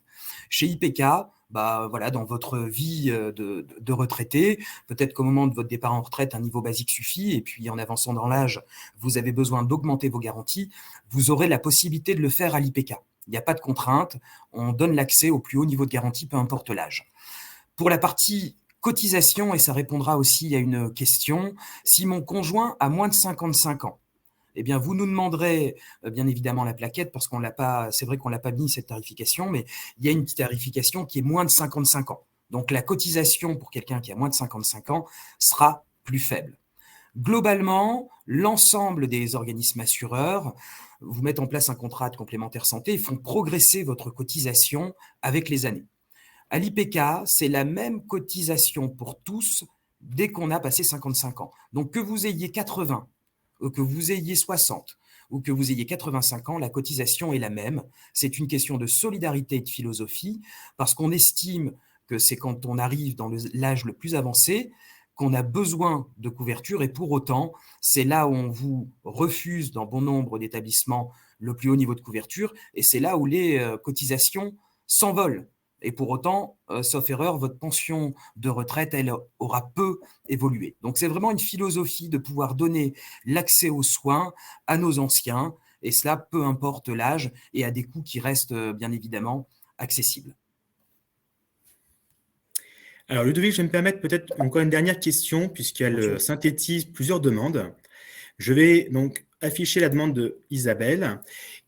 Chez IPK, bah voilà, dans votre vie de retraité, peut-être qu'au moment de votre départ en retraite, un niveau basique suffit, et puis en avançant dans l'âge, vous avez besoin d'augmenter vos garanties, vous aurez la possibilité de le faire à l'IPK. Il n'y a pas de contrainte, on donne l'accès au plus haut niveau de garantie, peu importe l'âge. Pour la partie cotisation, et ça répondra aussi à une question, si mon conjoint a moins de 55 ans, eh bien, vous nous demanderez bien évidemment la plaquette parce qu'on l'a pas, c'est vrai qu'on l'a pas mis cette tarification, mais il y a une tarification qui est moins de 55 ans. Donc, la cotisation pour quelqu'un qui a moins de 55 ans sera plus faible. Globalement, l'ensemble des organismes assureurs vous mettent en place un contrat de complémentaire santé et font progresser votre cotisation avec les années. À l'IPK, c'est la même cotisation pour tous dès qu'on a passé 55 ans. Donc que vous ayez 80, ou que vous ayez 60, ou que vous ayez 85 ans, la cotisation est la même. C'est une question de solidarité et de philosophie, parce qu'on estime que c'est quand on arrive dans l'âge le plus avancé qu'on a besoin de couverture, et pour autant, c'est là où on vous refuse dans bon nombre d'établissements le plus haut niveau de couverture, et c'est là où les cotisations s'envolent. Et pour autant, sauf erreur, votre pension de retraite, elle aura peu évolué. Donc c'est vraiment une philosophie de pouvoir donner l'accès aux soins à nos anciens, et cela peu importe l'âge, et à des coûts qui restent bien évidemment accessibles. Alors, Ludovic, je vais me permettre peut-être encore une dernière question, puisqu'elle synthétise plusieurs demandes. Je vais donc afficher la demande de Isabelle,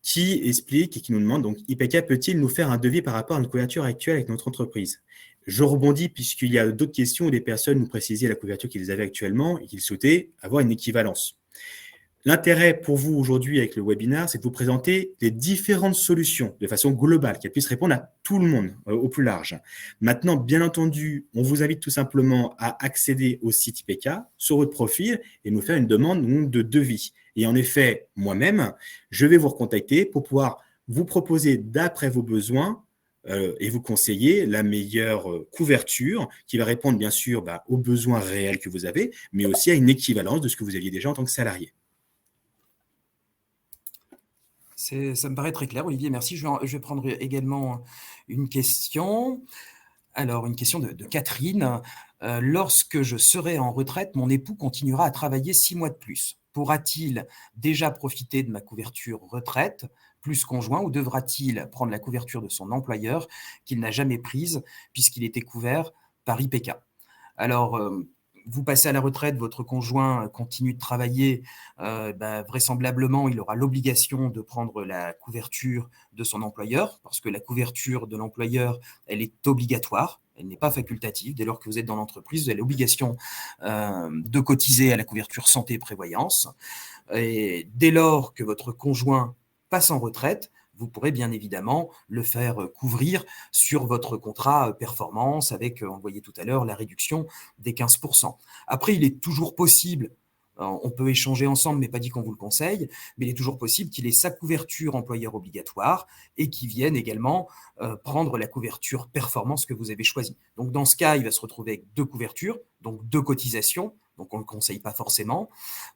qui explique et qui nous demande, donc, IPK peut-il nous faire un devis par rapport à une couverture actuelle avec notre entreprise? Je rebondis puisqu'il y a d'autres questions où des personnes nous précisaient la couverture qu'ils avaient actuellement et qu'ils souhaitaient avoir une équivalence. L'intérêt pour vous aujourd'hui avec le webinaire, c'est de vous présenter les différentes solutions de façon globale, qu'elles puissent répondre à tout le monde au plus large. Maintenant, bien entendu, on vous invite tout simplement à accéder au site IPK sur votre profil et nous faire une demande de devis. Et en effet, moi-même, je vais vous recontacter pour pouvoir vous proposer d'après vos besoins et vous conseiller la meilleure couverture qui va répondre bien sûr aux besoins réels que vous avez, mais aussi à une équivalence de ce que vous aviez déjà en tant que salarié. Ça me paraît très clair, Olivier, merci. Je vais prendre également une question. Alors, une question de Catherine. Lorsque je serai en retraite, mon époux continuera à travailler 6 mois de plus. Pourra-t-il déjà profiter de ma couverture retraite plus conjoint, ou devra-t-il prendre la couverture de son employeur qu'il n'a jamais prise puisqu'il était couvert par IPK? Alors, vous passez à la retraite, votre conjoint continue de travailler, vraisemblablement, il aura l'obligation de prendre la couverture de son employeur, parce que la couverture de l'employeur, elle est obligatoire, elle n'est pas facultative. Dès lors que vous êtes dans l'entreprise, vous avez l'obligation de cotiser à la couverture santé et prévoyance. Et dès lors que votre conjoint passe en retraite, vous pourrez bien évidemment le faire couvrir sur votre contrat performance avec, on le voyait tout à l'heure, la réduction des 15%. Après, il est toujours possible, on peut échanger ensemble, mais pas dit qu'on vous le conseille, mais il est toujours possible qu'il ait sa couverture employeur obligatoire et qu'il vienne également prendre la couverture performance que vous avez choisie. Donc dans ce cas, il va se retrouver avec 2 couvertures, donc 2 cotisations, donc on ne le conseille pas forcément.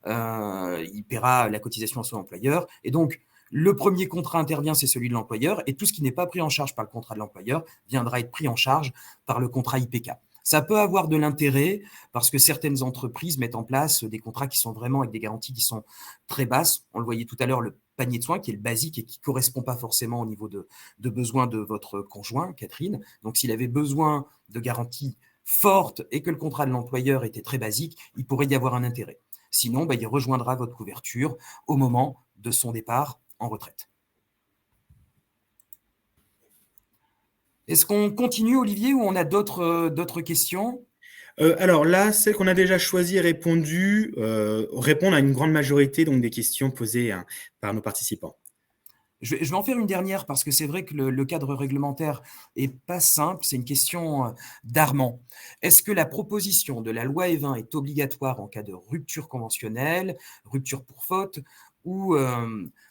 Il paiera la cotisation à son employeur, et donc le premier contrat intervient, c'est celui de l'employeur, et tout ce qui n'est pas pris en charge par le contrat de l'employeur viendra être pris en charge par le contrat IPK. Ça peut avoir de l'intérêt parce que certaines entreprises mettent en place des contrats qui sont vraiment avec des garanties qui sont très basses. On le voyait tout à l'heure, le panier de soins qui est le basique et qui ne correspond pas forcément au niveau de besoins de votre conjoint, Catherine. Donc, s'il avait besoin de garanties fortes et que le contrat de l'employeur était très basique, il pourrait y avoir un intérêt. Sinon, il rejoindra votre couverture au moment de son départ en retraite. Est-ce qu'on continue, Olivier, ou on a d'autres questions? Alors là, celles qu'on a déjà choisies et répondues répondent à une grande majorité donc, des questions posées par nos participants. Je vais en faire une dernière parce que c'est vrai que le cadre réglementaire est pas simple. C'est une question d'Armand. Est-ce que la proposition de la loi E20 est obligatoire en cas de rupture conventionnelle, rupture pour faute ou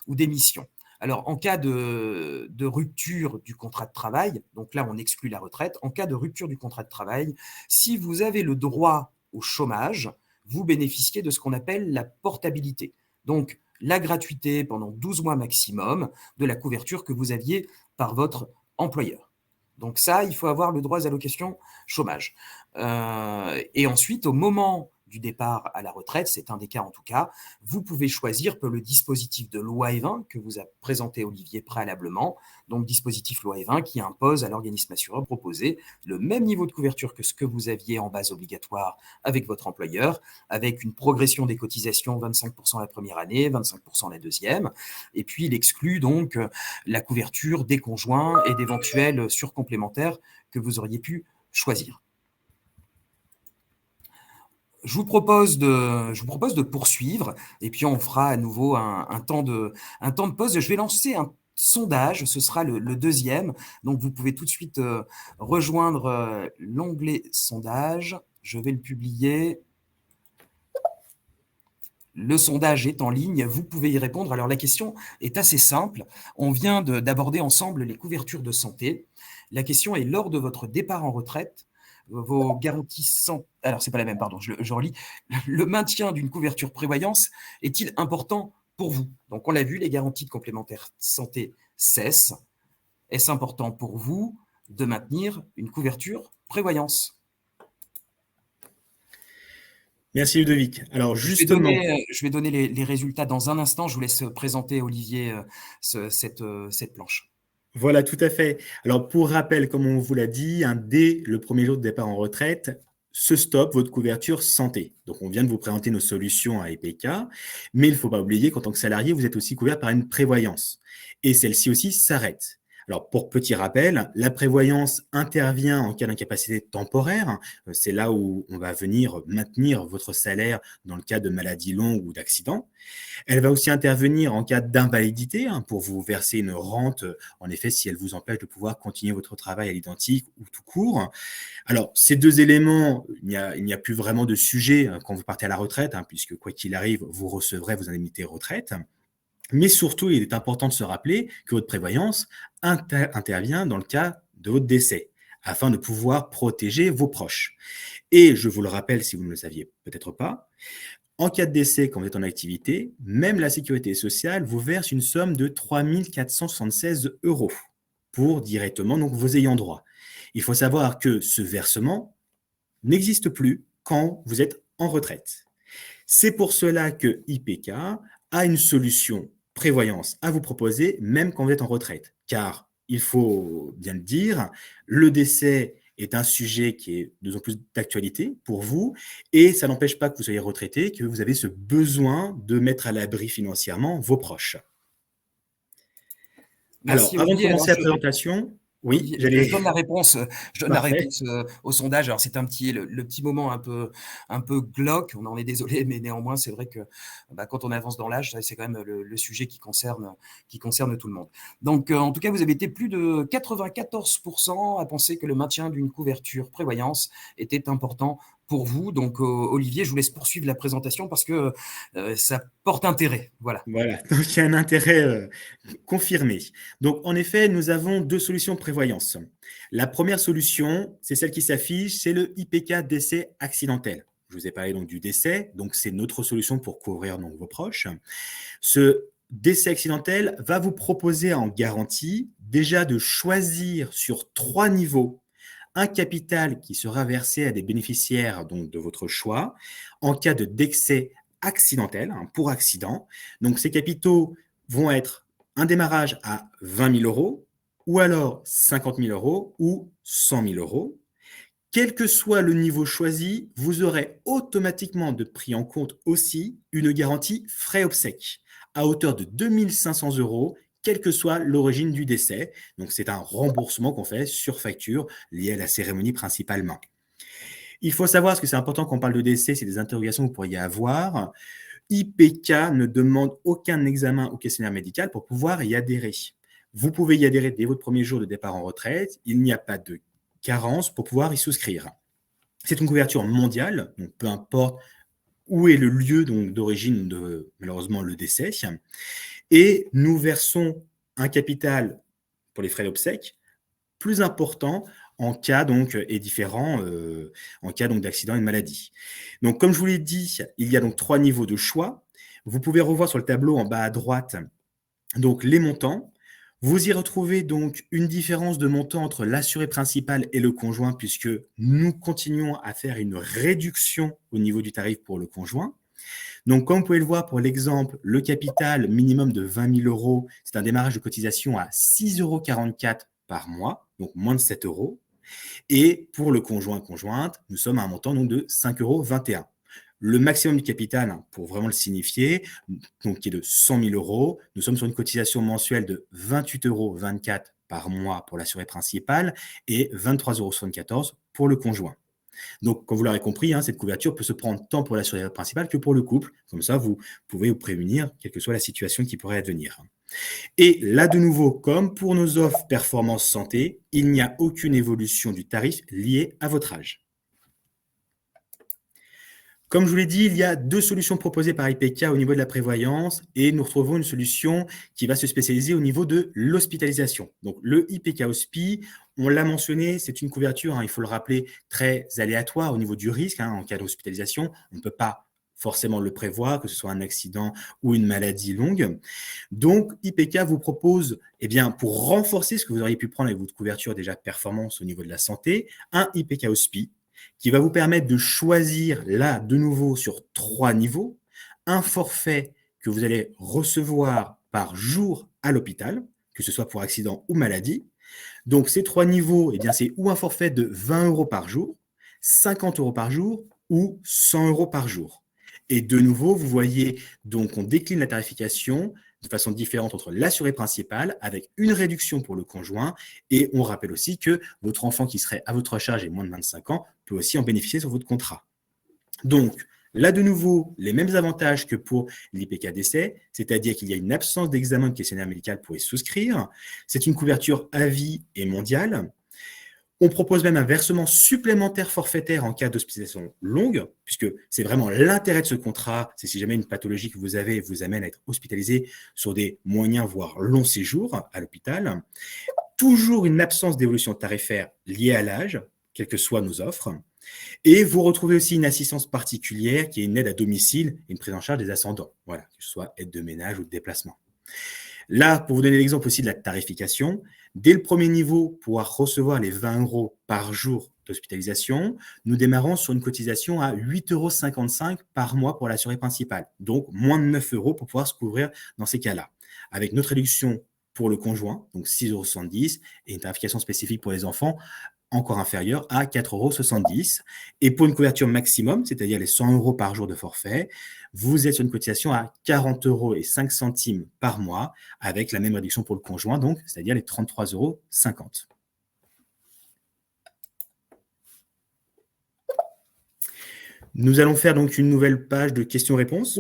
démission. Alors, en cas de rupture du contrat de travail, donc là, on exclut la retraite, en cas de rupture du contrat de travail, si vous avez le droit au chômage, vous bénéficiez de ce qu'on appelle la portabilité. Donc, la gratuité pendant 12 mois maximum de la couverture que vous aviez par votre employeur. Donc ça, il faut avoir le droit aux allocations chômage. Et ensuite, au moment du départ à la retraite, c'est un des cas en tout cas, vous pouvez choisir pour le dispositif de loi E20 que vous a présenté Olivier préalablement, donc dispositif loi E20 qui impose à l'organisme assureur proposé le même niveau de couverture que ce que vous aviez en base obligatoire avec votre employeur, avec une progression des cotisations 25% la première année, 25% la deuxième, et puis il exclut donc la couverture des conjoints et d'éventuels surcomplémentaires que vous auriez pu choisir. Je vous propose de poursuivre et puis on fera à nouveau un temps de pause. Je vais lancer un sondage, ce sera le deuxième. Donc, vous pouvez tout de suite rejoindre l'onglet sondage. Je vais le publier. Le sondage est en ligne, vous pouvez y répondre. Alors, la question est assez simple. On vient d'aborder ensemble les couvertures de santé. La question est, lors de votre départ en retraite, vos garanties santé. Alors, c'est pas la même, pardon, je relis. Le maintien d'une couverture prévoyance est-il important pour vous? Donc, on l'a vu, les garanties de complémentaire santé cessent. Est-ce important pour vous de maintenir une couverture prévoyance? Merci Ludovic. Alors justement, je vais donner les résultats dans un instant. Je vous laisse présenter, Olivier, cette planche. Voilà, tout à fait. Alors, pour rappel, comme on vous l'a dit, dès le premier jour de départ en retraite, se stoppe votre couverture santé. Donc, on vient de vous présenter nos solutions à EPK, mais il ne faut pas oublier qu'en tant que salarié, vous êtes aussi couvert par une prévoyance. Et celle-ci aussi s'arrête. Alors, pour petit rappel, la prévoyance intervient en cas d'incapacité temporaire. C'est là où on va venir maintenir votre salaire dans le cas de maladie longue ou d'accident. Elle va aussi intervenir en cas d'invalidité pour vous verser une rente, en effet, si elle vous empêche de pouvoir continuer votre travail à l'identique ou tout court. Alors, ces deux éléments, il n'y a plus vraiment de sujet quand vous partez à la retraite, puisque quoi qu'il arrive, vous recevrez vos indemnités retraite. Mais surtout, il est important de se rappeler que votre prévoyance intervient dans le cas de votre décès, afin de pouvoir protéger vos proches. Et je vous le rappelle, si vous ne le saviez peut-être pas, en cas de décès, quand vous êtes en activité, même la sécurité sociale vous verse une somme de 3 476 € pour directement donc, vos ayants droit. Il faut savoir que ce versement n'existe plus quand vous êtes en retraite. C'est pour cela que IPK a une solution prévoyance à vous proposer, même quand vous êtes en retraite. Car, il faut bien le dire, le décès est un sujet qui est de plus en plus d'actualité pour vous, et ça n'empêche pas que vous soyez retraité, que vous avez ce besoin de mettre à l'abri financièrement vos proches. Merci, Alors, avant de Olivier. commencer la présentation, oui, Olivier, je donne la réponse, Parfait. au sondage. Alors, c'est le petit moment un peu glauque. On en est désolé, mais néanmoins, c'est vrai que quand on avance dans l'âge, c'est quand même le sujet qui concerne tout le monde. Donc, en tout cas, vous avez été plus de 94% à penser que le maintien d'une couverture prévoyance était important pour vous. Donc, Olivier, je vous laisse poursuivre la présentation parce que ça porte intérêt. Voilà. Voilà, donc il y a un intérêt confirmé. Donc, en effet, nous avons deux solutions de prévoyance. La première solution, c'est celle qui s'affiche, c'est le IPK décès accidentel. Je vous ai parlé donc du décès, donc c'est notre solution pour couvrir donc, vos proches. Ce décès accidentel va vous proposer en garantie déjà de choisir sur 3 niveaux un capital qui sera versé à des bénéficiaires donc, de votre choix en cas de décès accidentel, pour accident. Donc, ces capitaux vont être un démarrage à 20 000 € ou alors 50 000 € ou 100 000 €. Quel que soit le niveau choisi, vous aurez automatiquement de pris en compte aussi une garantie frais obsèques à hauteur de 2 500 €, quelle que soit l'origine du décès. Donc, c'est un remboursement qu'on fait sur facture lié à la cérémonie principalement. Il faut savoir, parce que c'est important quand on parle de décès, c'est des interrogations que vous pourriez avoir. IPK ne demande aucun examen au questionnaire médical pour pouvoir y adhérer. Vous pouvez y adhérer dès votre premier jour de départ en retraite. Il n'y a pas de carence pour pouvoir y souscrire. C'est une couverture mondiale, donc peu importe où est le lieu donc d'origine de malheureusement le décès, et nous versons un capital pour les frais d'obsèques plus important en cas donc et différent en cas donc d'accident et de maladie. Donc comme je vous l'ai dit, il y a donc 3 niveaux de choix. Vous pouvez revoir sur le tableau en bas à droite donc les montants. Vous y retrouvez donc une différence de montant entre l'assuré principal et le conjoint, puisque nous continuons à faire une réduction au niveau du tarif pour le conjoint. Donc, comme vous pouvez le voir pour l'exemple, le capital minimum de 20 000 euros, c'est un démarrage de cotisation à 6,44 € par mois, donc moins de 7 euros. Et pour le conjoint-conjointe, nous sommes à un montant donc de 5,21 €. Le maximum du capital, pour vraiment le signifier, donc qui est de 100 000 euros, nous sommes sur une cotisation mensuelle de 28,24 € par mois pour l'assuré principal et 23,74 € pour le conjoint. Donc, comme vous l'aurez compris, cette couverture peut se prendre tant pour l'assuré principal que pour le couple. Comme ça, vous pouvez vous prémunir, quelle que soit la situation qui pourrait advenir. Et là, de nouveau, comme pour nos offres performance santé, il n'y a aucune évolution du tarif liée à votre âge. Comme je vous l'ai dit, il y a 2 solutions proposées par IPK au niveau de la prévoyance et nous retrouvons une solution qui va se spécialiser au niveau de l'hospitalisation. Donc, le IPK Hospi, on l'a mentionné, c'est une couverture, il faut le rappeler, très aléatoire au niveau du risque. En cas d'hospitalisation, on ne peut pas forcément le prévoir, que ce soit un accident ou une maladie longue. Donc, IPK vous propose, pour renforcer ce que vous auriez pu prendre avec votre couverture déjà performance au niveau de la santé, un IPK Hospi qui va vous permettre de choisir là, de nouveau, sur 3 niveaux, un forfait que vous allez recevoir par jour à l'hôpital, que ce soit pour accident ou maladie. Donc, ces 3 niveaux, c'est ou un forfait de 20 € par jour, 50 € par jour ou 100 € par jour. Et de nouveau, vous voyez, donc on décline la tarification de façon différente entre l'assuré principal avec une réduction pour le conjoint. Et on rappelle aussi que votre enfant qui serait à votre charge et moins de 25 ans peut aussi en bénéficier sur votre contrat. Donc, là, de nouveau, les mêmes avantages que pour l'IPK décès, c'est-à-dire qu'il y a une absence d'examen de questionnaire médical pour y souscrire. C'est une couverture à vie et mondiale. On propose même un versement supplémentaire forfaitaire en cas d'hospitalisation longue, puisque c'est vraiment l'intérêt de ce contrat, c'est si jamais une pathologie que vous avez vous amène à être hospitalisé sur des moyens, voire longs séjours à l'hôpital. Toujours une absence d'évolution tarifaire liée à l'âge, quelles que soient nos offres. Et vous retrouvez aussi une assistance particulière qui est une aide à domicile et une prise en charge des ascendants, voilà, que ce soit aide de ménage ou de déplacement. Là, pour vous donner l'exemple aussi de la tarification, dès le premier niveau, pour pouvoir recevoir les 20 € par jour d'hospitalisation, nous démarrons sur une cotisation à 8,55 € par mois pour l'assuré principal, donc moins de 9 € pour pouvoir se couvrir dans ces cas-là. Avec notre réduction pour le conjoint, donc 6,70 € et une tarification spécifique pour les enfants, encore inférieure à 4,70 €. Et pour une couverture maximum, c'est-à-dire les 100 € par jour de forfait, vous êtes sur une cotisation à 40,05 € par mois, avec la même réduction pour le conjoint, donc c'est-à-dire les 33,50 €. Nous allons faire donc une nouvelle page de questions-réponses.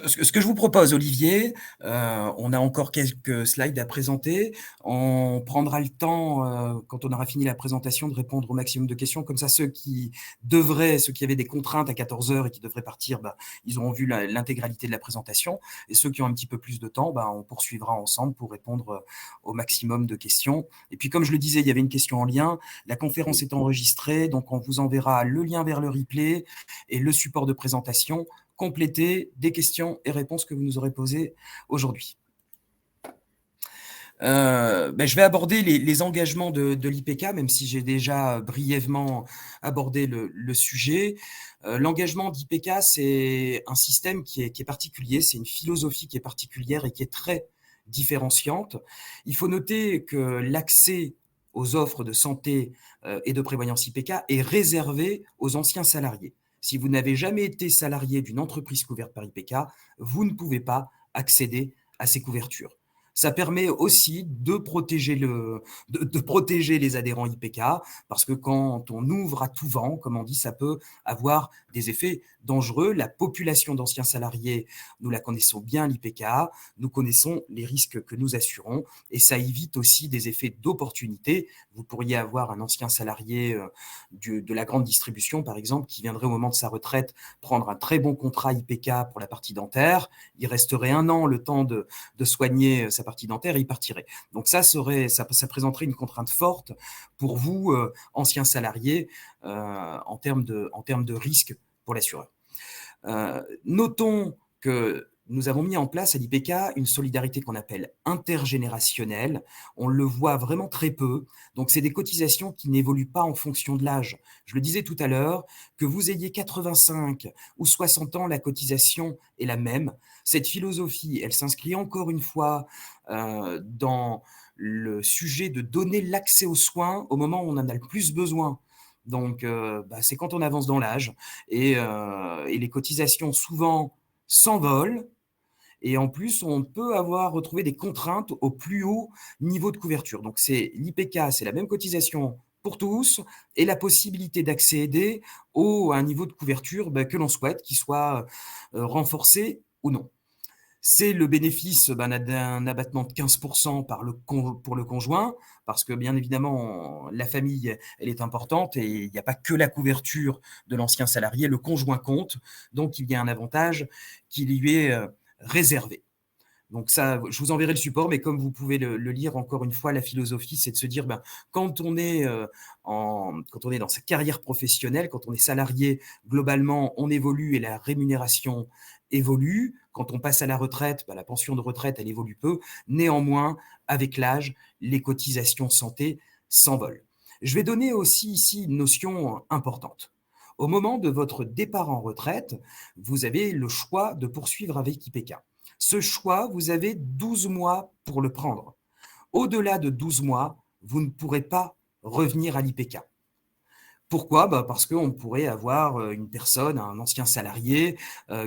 Ce que je vous propose, Olivier, on a encore quelques slides à présenter. On prendra le temps, quand on aura fini la présentation, de répondre au maximum de questions. Comme ça, ceux qui avaient des contraintes à 14 h et qui devraient partir, ils auront vu l'intégralité de la présentation. Et ceux qui ont un petit peu plus de temps, on poursuivra ensemble pour répondre au maximum de questions. Et puis, comme je le disais, il y avait une question en lien. La conférence est enregistrée, donc on vous enverra le lien vers le replay et le support de présentation complété des questions et réponses que vous nous aurez posées aujourd'hui. Je vais aborder les engagements de l'IPK, même si j'ai déjà brièvement abordé le sujet. L'engagement d'IPK, c'est un système qui est particulier, c'est une philosophie qui est particulière et qui est très différenciante. Il faut noter que l'accès aux offres de santé et de prévoyance IPK est réservé aux anciens salariés. Si vous n'avez jamais été salarié d'une entreprise couverte par IPK, vous ne pouvez pas accéder à ces couvertures. Ça permet aussi de protéger, de protéger les adhérents IPK, parce que quand on ouvre à tout vent, comme on dit, ça peut avoir des effets dangereux. La population d'anciens salariés, nous la connaissons bien, l'IPK, nous connaissons les risques que nous assurons, et ça évite aussi des effets d'opportunité. Vous pourriez avoir un ancien salarié de la grande distribution, par exemple, qui viendrait au moment de sa retraite prendre un très bon contrat IPK pour la partie dentaire. Il resterait 1 an le temps de soigner sa partie dentaire et il partirait. Donc ça présenterait une contrainte forte pour vous, anciens salariés, en termes de risque pour l'assureur. Notons que nous avons mis en place à l'IPK une solidarité qu'on appelle intergénérationnelle. On le voit vraiment très peu. Donc, c'est des cotisations qui n'évoluent pas en fonction de l'âge. Je le disais tout à l'heure, que vous ayez 85 ou 60 ans, la cotisation est la même. Cette philosophie, elle s'inscrit encore une fois dans le sujet de donner l'accès aux soins au moment où on en a le plus besoin. Donc, c'est quand on avance dans l'âge et les cotisations souvent s'envolent. Et en plus, on peut retrouvé des contraintes au plus haut niveau de couverture. Donc, c'est l'IPK, c'est la même cotisation pour tous et la possibilité d'accéder à un niveau de couverture que l'on souhaite, qui soit renforcé ou non. C'est le bénéfice d'un abattement de 15% pour le conjoint, parce que bien évidemment, la famille, elle est importante et il n'y a pas que la couverture de l'ancien salarié, le conjoint compte, donc il y a un avantage qui lui est réservé. Donc ça, je vous enverrai le support, mais comme vous pouvez le lire encore une fois, la philosophie, c'est de se dire, quand on est dans sa carrière professionnelle, quand on est salarié, globalement, on évolue et la rémunération évolue. Quand on passe à la retraite, la pension de retraite, elle évolue peu. Néanmoins, avec l'âge, les cotisations santé s'envolent. Je vais donner aussi ici une notion importante. Au moment de votre départ en retraite, vous avez le choix de poursuivre avec IPK. Ce choix, vous avez 12 mois pour le prendre. Au-delà de 12 mois, vous ne pourrez pas revenir à l'IPK. Pourquoi ? Parce qu'on pourrait avoir une personne, un ancien salarié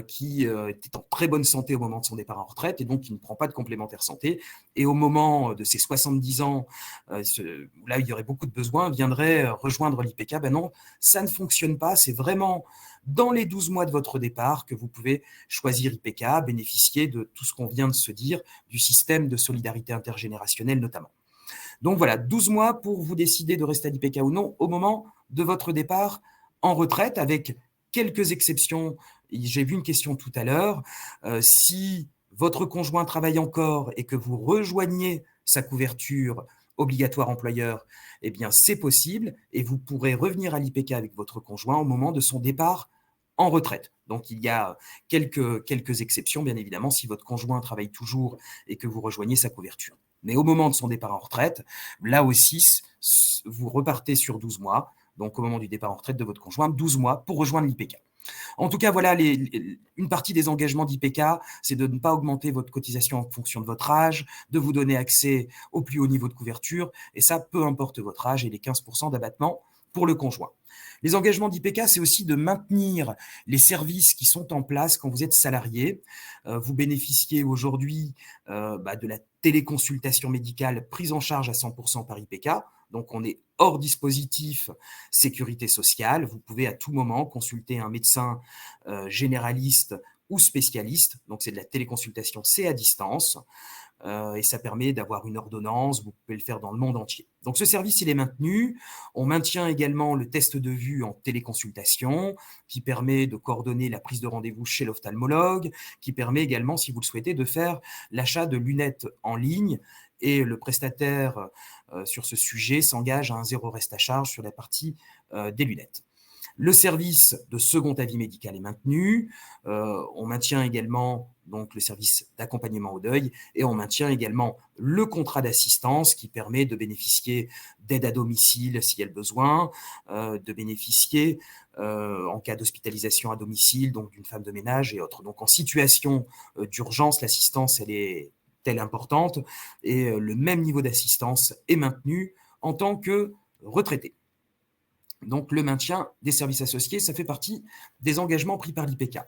qui était en très bonne santé au moment de son départ en retraite et donc qui ne prend pas de complémentaire santé. Et au moment de ses 70 ans, là il y aurait beaucoup de besoins, viendrait rejoindre l'IPK. Non, ça ne fonctionne pas. C'est vraiment dans les 12 mois de votre départ que vous pouvez choisir IPK, bénéficier de tout ce qu'on vient de se dire, du système de solidarité intergénérationnelle notamment. Donc voilà, 12 mois pour vous décider de rester à l'IPK ou non au moment de votre départ en retraite, avec quelques exceptions. J'ai vu une question tout à l'heure. Si votre conjoint travaille encore et que vous rejoignez sa couverture obligatoire employeur, eh bien c'est possible et vous pourrez revenir à l'IPK avec votre conjoint au moment de son départ en retraite. Donc, il y a quelques exceptions, bien évidemment, si votre conjoint travaille toujours et que vous rejoignez sa couverture. Mais au moment de son départ en retraite, là aussi, vous repartez sur 12 mois. Donc, au moment du départ en retraite de votre conjoint, 12 mois pour rejoindre l'IPK. En tout cas, voilà, une partie des engagements d'IPK, c'est de ne pas augmenter votre cotisation en fonction de votre âge, de vous donner accès au plus haut niveau de couverture, et ça, peu importe votre âge, et les 15% d'abattement pour le conjoint. Les engagements d'IPK, c'est aussi de maintenir les services qui sont en place quand vous êtes salarié. Vous bénéficiez aujourd'hui de la téléconsultation médicale prise en charge à 100% par IPK. Donc, on est hors dispositif sécurité sociale. Vous pouvez à tout moment consulter un médecin généraliste ou spécialiste. Donc, c'est de la téléconsultation, c'est à distance. Et ça permet d'avoir une ordonnance, vous pouvez le faire dans le monde entier. Donc ce service, il est maintenu. On maintient également le test de vue en téléconsultation, qui permet de coordonner la prise de rendez-vous chez l'ophtalmologue, qui permet également, si vous le souhaitez, de faire l'achat de lunettes en ligne. Et le prestataire sur ce sujet s'engage à un zéro reste à charge sur la partie des lunettes. Le service de second avis médical est maintenu. On maintient également donc le service d'accompagnement au deuil et on maintient également le contrat d'assistance qui permet de bénéficier d'aide à domicile s'il y a le besoin, de bénéficier en cas d'hospitalisation à domicile, donc d'une femme de ménage et autres. Donc en situation d'urgence, l'assistance elle est telle importante et le même niveau d'assistance est maintenu en tant que retraité. Donc, le maintien des services associés, ça fait partie des engagements pris par l'IPK.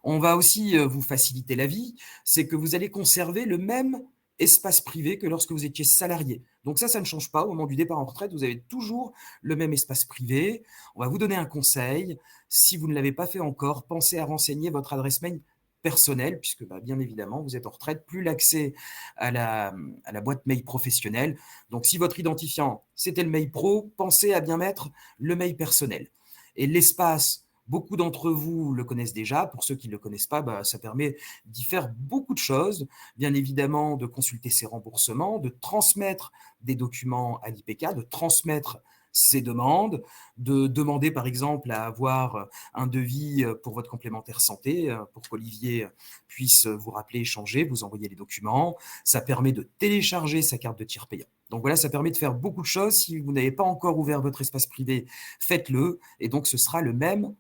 On va aussi vous faciliter la vie, c'est que vous allez conserver le même espace privé que lorsque vous étiez salarié. Donc ça ne change pas. Au moment du départ en retraite, vous avez toujours le même espace privé. On va vous donner un conseil. Si vous ne l'avez pas fait encore, pensez à renseigner votre adresse mail personnelle, puisque bien évidemment, vous êtes en retraite, plus l'accès à la boîte mail professionnelle. Donc si votre identifiant, c'était le mail pro, pensez à bien mettre le mail personnel. Et l'espace, beaucoup d'entre vous le connaissent déjà. Pour ceux qui ne le connaissent pas, ça permet d'y faire beaucoup de choses. Bien évidemment, de consulter ses remboursements, de transmettre des documents à l'IPK, de transmettre ses demandes, de demander par exemple à avoir un devis pour votre complémentaire santé, pour qu'Olivier puisse vous rappeler, échanger, vous envoyer les documents. Ça permet de télécharger sa carte de tiers payant. Donc voilà, ça permet de faire beaucoup de choses. Si vous n'avez pas encore ouvert votre espace privé, faites-le. Et donc ce sera le même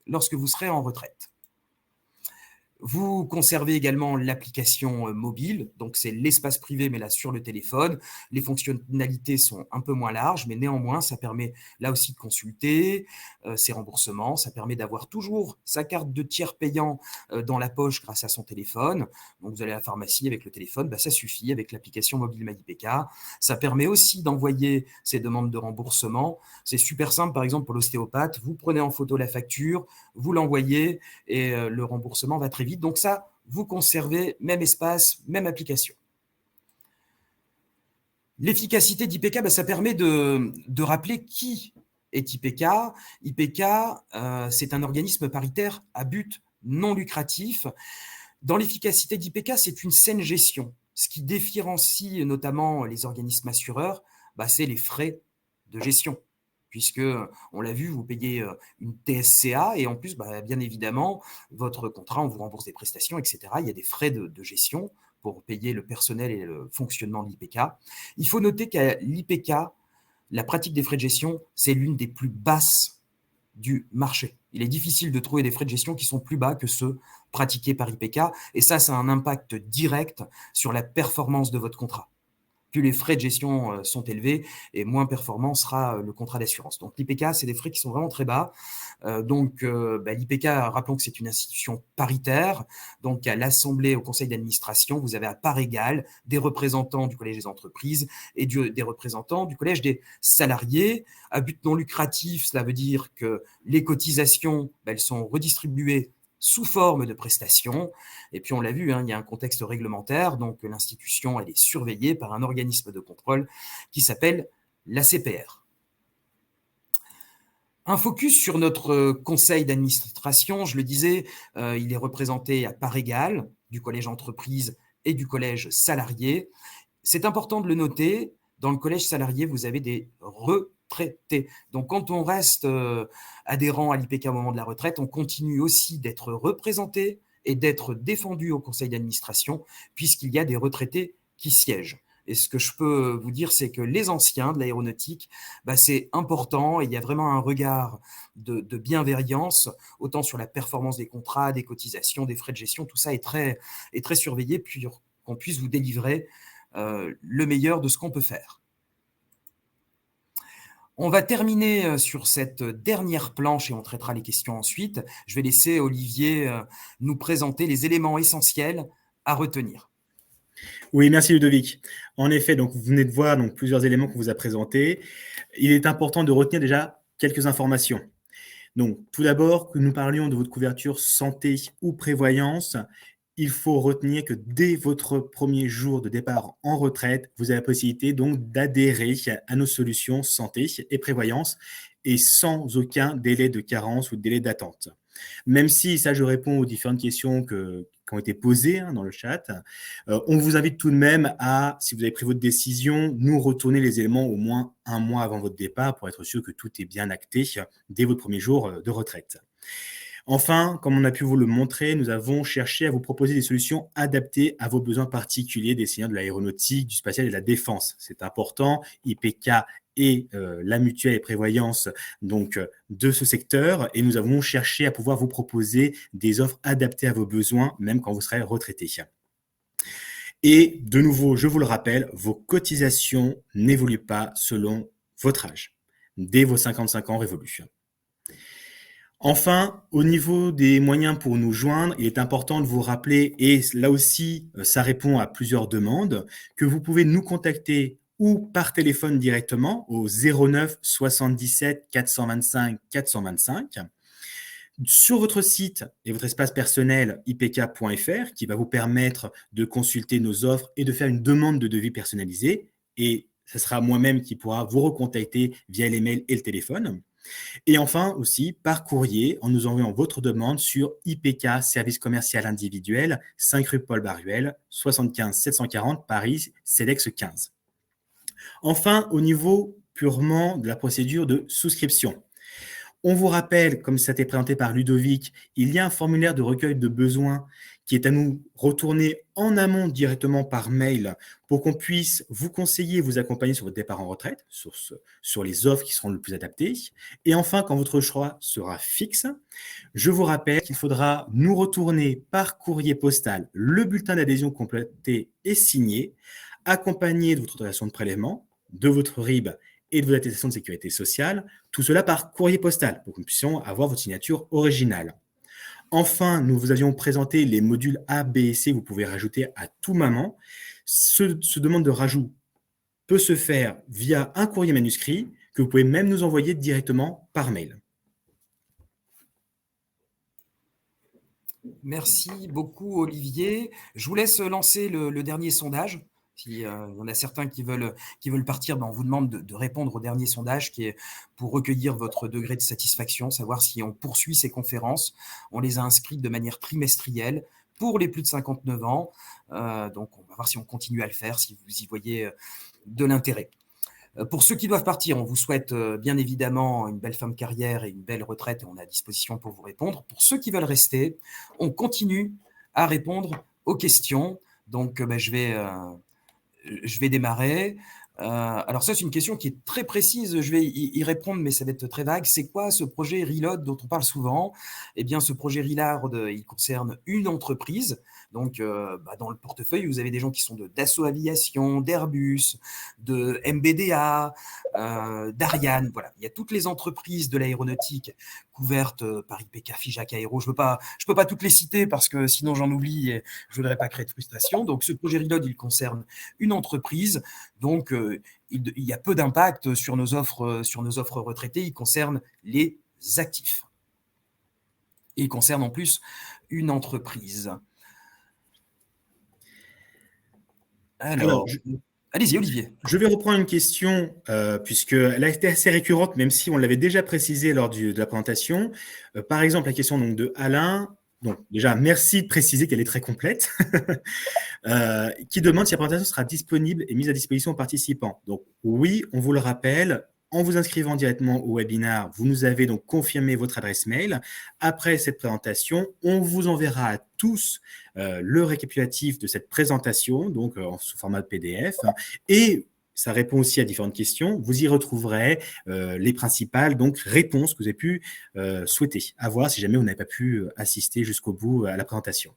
lorsque vous serez en retraite. Vous conservez également l'application mobile, donc c'est l'espace privé, mais là sur le téléphone. Les fonctionnalités sont un peu moins larges, mais néanmoins, ça permet là aussi de consulter ses remboursements. Ça permet d'avoir toujours sa carte de tiers payant dans la poche grâce à son téléphone. Donc vous allez à la pharmacie avec le téléphone, ça suffit avec l'application mobile MyIPK. Ça permet aussi d'envoyer ces demandes de remboursement. C'est super simple, par exemple pour l'ostéopathe, vous prenez en photo la facture, vous l'envoyez et le remboursement va très vite. Donc ça, vous conservez même espace, même application. L'efficacité d'IPK, ça permet de rappeler qui est IPK. IPK, c'est un organisme paritaire à but non lucratif. Dans l'efficacité d'IPK, c'est une saine gestion. Ce qui différencie notamment les organismes assureurs, c'est les frais de gestion. Puisque, on l'a vu, vous payez une TSCA et en plus, bien évidemment, votre contrat, on vous rembourse des prestations, etc. Il y a des frais de gestion pour payer le personnel et le fonctionnement de l'IPK. Il faut noter qu'à l'IPK, la pratique des frais de gestion, c'est l'une des plus basses du marché. Il est difficile de trouver des frais de gestion qui sont plus bas que ceux pratiqués par IPK et ça a un impact direct sur la performance de votre contrat. Plus les frais de gestion sont élevés et moins performant sera le contrat d'assurance. Donc l'IPK, c'est des frais qui sont vraiment très bas. L'IPK, rappelons que c'est une institution paritaire. Donc à l'Assemblée, au conseil d'administration, vous avez à part égale des représentants du collège des entreprises et des représentants du collège des salariés. À but non lucratif, cela veut dire que les cotisations, elles sont redistribuées sous forme de prestations. Et puis, on l'a vu, il y a un contexte réglementaire, donc l'institution, elle est surveillée par un organisme de contrôle qui s'appelle l'ACPR. Un focus sur notre conseil d'administration, je le disais, il est représenté à part égale du collège entreprise et du collège salarié. C'est important de le noter, dans le collège salarié, vous avez des retraités. Donc, quand on reste adhérent à l'IPK au moment de la retraite, on continue aussi d'être représenté et d'être défendu au conseil d'administration, puisqu'il y a des retraités qui siègent. Et ce que je peux vous dire, c'est que les anciens de l'aéronautique, c'est important et il y a vraiment un regard de bienveillance, autant sur la performance des contrats, des cotisations, des frais de gestion, tout ça est très surveillé, puis qu'on puisse vous délivrer le meilleur de ce qu'on peut faire. On va terminer sur cette dernière planche et on traitera les questions ensuite. Je vais laisser Olivier nous présenter les éléments essentiels à retenir. Oui, merci Ludovic. En effet, donc vous venez de voir plusieurs éléments qu'on vous a présentés. Il est important de retenir déjà quelques informations. Donc, tout d'abord, que nous parlions de votre couverture santé ou prévoyance, il faut retenir que dès votre premier jour de départ en retraite, vous avez la possibilité donc d'adhérer à nos solutions santé et prévoyance et sans aucun délai de carence ou délai d'attente. Même si, ça je réponds aux différentes questions qui ont été posées dans le chat, on vous invite tout de même à, si vous avez pris votre décision, nous retourner les éléments au moins un mois avant votre départ pour être sûr que tout est bien acté dès votre premier jour de retraite. Enfin, comme on a pu vous le montrer, nous avons cherché à vous proposer des solutions adaptées à vos besoins particuliers des seigneurs de l'aéronautique, du spatial et de la défense. C'est important, IPK et la mutuelle et prévoyance donc de ce secteur, et nous avons cherché à pouvoir vous proposer des offres adaptées à vos besoins, même quand vous serez retraité. Et de nouveau, je vous le rappelle, vos cotisations n'évoluent pas selon votre âge, dès vos 55 ans révolus. Enfin, au niveau des moyens pour nous joindre, il est important de vous rappeler, et là aussi, ça répond à plusieurs demandes, que vous pouvez nous contacter ou par téléphone directement au 09 77 425 425 sur votre site et votre espace personnel ipk.fr qui va vous permettre de consulter nos offres et de faire une demande de devis personnalisé. Et ce sera moi-même qui pourra vous recontacter via les mails et le téléphone. Et enfin aussi par courrier en nous envoyant votre demande sur IPK, service commercial individuel, 5 rue Paul Baruel, 75 740 Paris, CEDEX 15. Enfin, au niveau purement de la procédure de souscription. On vous rappelle, comme ça a été présenté par Ludovic, il y a un formulaire de recueil de besoins qui est à nous retourner en amont directement par mail pour qu'on puisse vous conseiller, vous accompagner sur votre départ en retraite, sur les offres qui seront le plus adaptées. Et enfin, quand votre choix sera fixe, je vous rappelle qu'il faudra nous retourner par courrier postal le bulletin d'adhésion complété et signé, accompagné de votre autorisation de prélèvement, de votre RIB et de vos attestations de sécurité sociale, tout cela par courrier postal, pour que nous puissions avoir votre signature originale. Enfin, nous vous avions présenté les modules A, B et C, vous pouvez rajouter à tout moment. Ce demande de rajout peut se faire via un courrier manuscrit que vous pouvez même nous envoyer directement par mail. Merci beaucoup, Olivier. Je vous laisse lancer le dernier sondage. S'il y en a certains qui veulent partir, ben on vous demande de répondre au dernier sondage qui est pour recueillir votre degré de satisfaction, savoir si on poursuit ces conférences. On les a inscrites de manière trimestrielle pour les plus de 59 ans. Donc, on va voir si on continue à le faire, si vous y voyez de l'intérêt. Pour ceux qui doivent partir, on vous souhaite bien évidemment une belle fin de carrière et une belle retraite et on est à disposition pour vous répondre. Pour ceux qui veulent rester, on continue à répondre aux questions. Donc, je vais démarrer. Alors ça, c'est une question qui est très précise. Je vais y répondre, mais ça va être très vague. C'est quoi ce projet Reload dont on parle souvent? Eh bien, ce projet Reload, il concerne une entreprise. Donc, dans le portefeuille, vous avez des gens qui sont de Dassault Aviation, d'Airbus, de MBDA, d'Ariane. Voilà, il y a toutes les entreprises de l'aéronautique couvertes par IPK, Figeac Aéro. Je peux pas toutes les citer parce que sinon j'en oublie et je voudrais pas créer de frustration. Donc, ce projet Reload, il concerne une entreprise. Donc, il y a peu d'impact sur nos offres retraitées. Il concerne les actifs. Et il concerne en plus une entreprise. Alors, allez-y, Olivier. Je vais reprendre une question, puisqu'elle a été assez récurrente, même si on l'avait déjà précisé lors de la présentation. Par exemple, la question donc, de Alain. Donc, déjà, merci de préciser qu'elle est très complète. Qui demande si la présentation sera disponible et mise à disposition aux participants. Donc, oui, on vous le rappelle. En vous inscrivant directement au webinaire, vous nous avez donc confirmé votre adresse mail. Après cette présentation, on vous enverra à tous le récapitulatif de cette présentation, donc sous format de PDF. Et ça répond aussi à différentes questions. Vous y retrouverez les principales donc, réponses que vous avez pu souhaiter avoir si jamais vous n'avez pas pu assister jusqu'au bout à la présentation.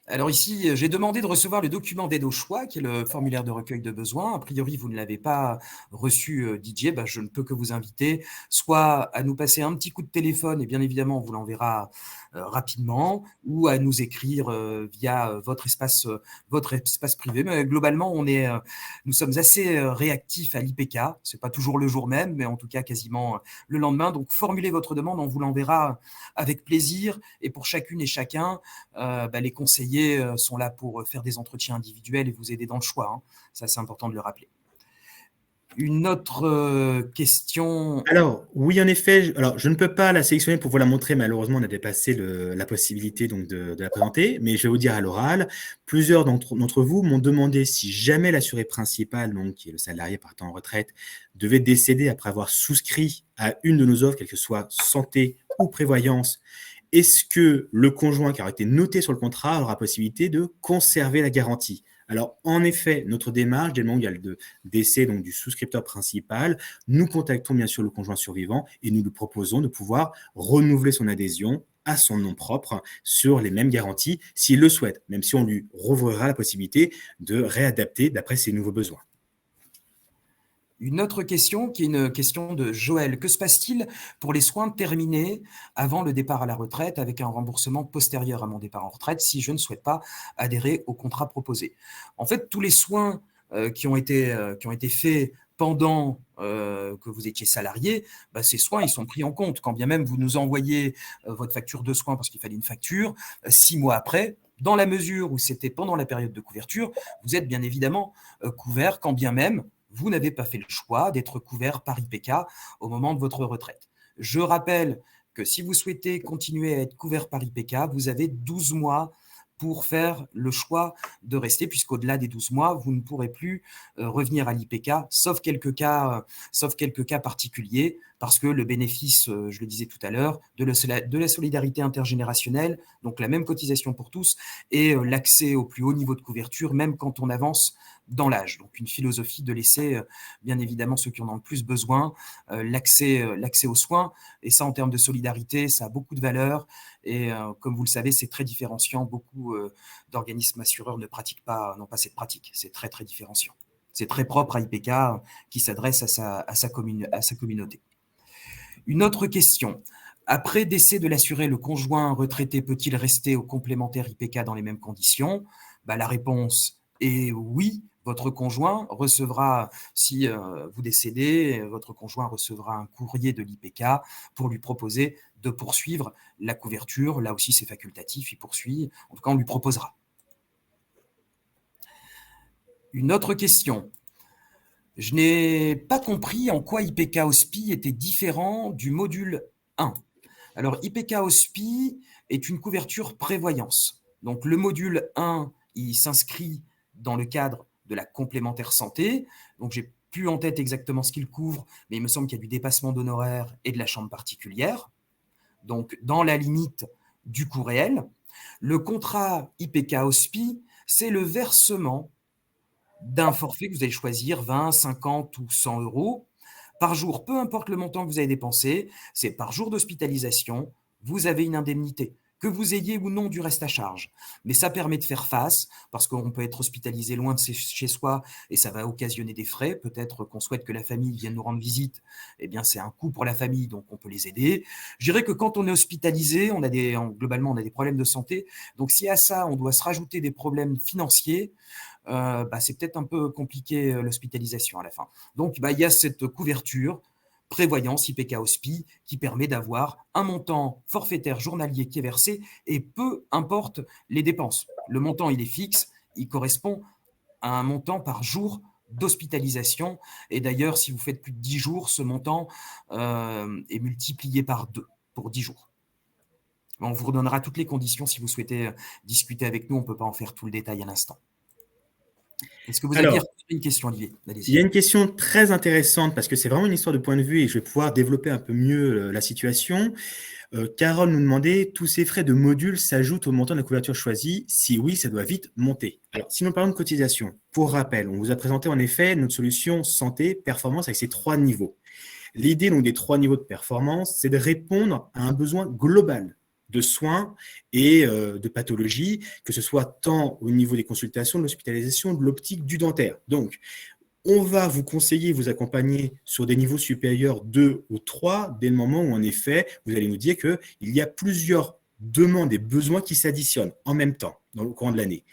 Alors ici, j'ai demandé de recevoir le document d'aide au choix, qui est le formulaire de recueil de besoins. A priori, vous ne l'avez pas reçu, Didier. Je ne peux que vous inviter soit à nous passer un petit coup de téléphone, et bien évidemment, on vous l'enverra rapidement, ou à nous écrire via votre espace privé. Mais globalement, nous sommes assez réactifs à l'IPK. Ce n'est pas toujours le jour même, mais en tout cas quasiment le lendemain. Donc, formulez votre demande, on vous l'enverra avec plaisir. Et pour chacune et chacun, les conseillers sont là pour faire des entretiens individuels et vous aider dans le choix. Hein. Ça, c'est important de le rappeler. Une autre question. Alors, oui, en effet. Alors, je ne peux pas la sélectionner pour vous la montrer. Malheureusement, on a dépassé la possibilité donc, de la présenter. Mais je vais vous dire à l'oral, plusieurs d'entre vous m'ont demandé si jamais l'assuré principal, donc, qui est le salarié partant en retraite, devait décéder après avoir souscrit à une de nos offres, quelle que soit santé ou prévoyance, est-ce que le conjoint qui aura été noté sur le contrat aura possibilité de conserver la garantie? Alors, en effet, notre démarche, dès le moment où il y a le décès donc, du souscripteur principal, nous contactons bien sûr le conjoint survivant et nous lui proposons de pouvoir renouveler son adhésion à son nom propre sur les mêmes garanties s'il le souhaite, même si on lui rouvrira la possibilité de réadapter d'après ses nouveaux besoins. Une autre question qui est une question de Joël. Que se passe-t-il pour les soins terminés avant le départ à la retraite avec un remboursement postérieur à mon départ en retraite si je ne souhaite pas adhérer au contrat proposé? En fait, tous les soins qui ont été faits pendant que vous étiez salarié, bah, ces soins, ils sont pris en compte. Quand bien même vous nous envoyez votre facture de soins parce qu'il fallait une facture, 6 mois après, dans la mesure où c'était pendant la période de couverture, vous êtes bien évidemment couvert, quand bien même vous n'avez pas fait le choix d'être couvert par IPK au moment de votre retraite. Je rappelle que si vous souhaitez continuer à être couvert par IPK, vous avez 12 mois pour faire le choix de rester, puisqu'au-delà des 12 mois, vous ne pourrez plus revenir à l'IPK, sauf quelques cas particuliers, parce que le bénéfice, je le disais tout à l'heure, de la solidarité intergénérationnelle, donc la même cotisation pour tous, et l'accès au plus haut niveau de couverture, même quand on avance dans l'âge. Donc une philosophie de laisser, bien évidemment, ceux qui en ont le plus besoin, l'accès aux soins. Et ça, en termes de solidarité, ça a beaucoup de valeur. Et comme vous le savez, c'est très différenciant. Beaucoup d'organismes assureurs n'ont pas cette pratique. C'est très, très différenciant. C'est très propre à IPK qui s'adresse à sa communauté. Une autre question. Après décès de l'assuré, le conjoint retraité peut-il rester au complémentaire IPK dans les mêmes conditions? La réponse est oui. Votre conjoint recevra, si vous décédez, votre conjoint recevra un courrier de l'IPK pour lui proposer de poursuivre la couverture. Là aussi, c'est facultatif, il poursuit. En tout cas, on lui proposera. Une autre question. Je n'ai pas compris en quoi IPK OSPI était différent du module 1. Alors, IPK OSPI est une couverture prévoyance. Donc, le module 1, il s'inscrit dans le cadre de la complémentaire santé. Donc, j'ai plus en tête exactement ce qu'il couvre, mais il me semble qu'il y a du dépassement d'honoraires et de la chambre particulière. Donc, dans la limite du coût réel. Le contrat IPK OSPI, c'est le versement d'un forfait que vous allez choisir, 20, 50 ou 100 euros par jour, peu importe le montant que vous avez dépensé, c'est par jour d'hospitalisation, vous avez une indemnité, que vous ayez ou non du reste à charge. Mais ça permet de faire face, parce qu'on peut être hospitalisé loin de chez soi et ça va occasionner des frais. Peut-être qu'on souhaite que la famille vienne nous rendre visite, eh bien c'est un coût pour la famille, donc on peut les aider. Je dirais que quand on est hospitalisé, globalement on a des problèmes de santé, donc si à ça on doit se rajouter des problèmes financiers, c'est peut-être un peu compliqué l'hospitalisation à la fin. Donc, il y a cette couverture prévoyance IPK OSPI qui permet d'avoir un montant forfaitaire journalier qui est versé et peu importe les dépenses. Le montant, il est fixe, il correspond à un montant par jour d'hospitalisation. Et d'ailleurs, si vous faites plus de 10 jours, ce montant est multiplié par 2 pour 10 jours. On vous redonnera toutes les conditions si vous souhaitez discuter avec nous. On ne peut pas en faire tout le détail à l'instant. Est-ce que vous aviez une question, Olivier? Il y a une question très intéressante parce que c'est vraiment une histoire de point de vue et je vais pouvoir développer un peu mieux la situation. Carole nous demandait, tous ces frais de module s'ajoutent au montant de la couverture choisie? Si oui, ça doit vite monter. Alors, si nous parlons de cotisation, pour rappel, on vous a présenté en effet notre solution santé performance avec ces 3 niveaux. L'idée donc des 3 niveaux de performance, c'est de répondre à un besoin global de soins et de pathologies, que ce soit tant au niveau des consultations, de l'hospitalisation, de l'optique, du dentaire. Donc, on va vous conseiller, vous accompagner sur des niveaux supérieurs 2 ou 3, dès le moment où, en effet, vous allez nous dire qu'il y a plusieurs demandes et besoins qui s'additionnent en même temps dans le courant de l'année.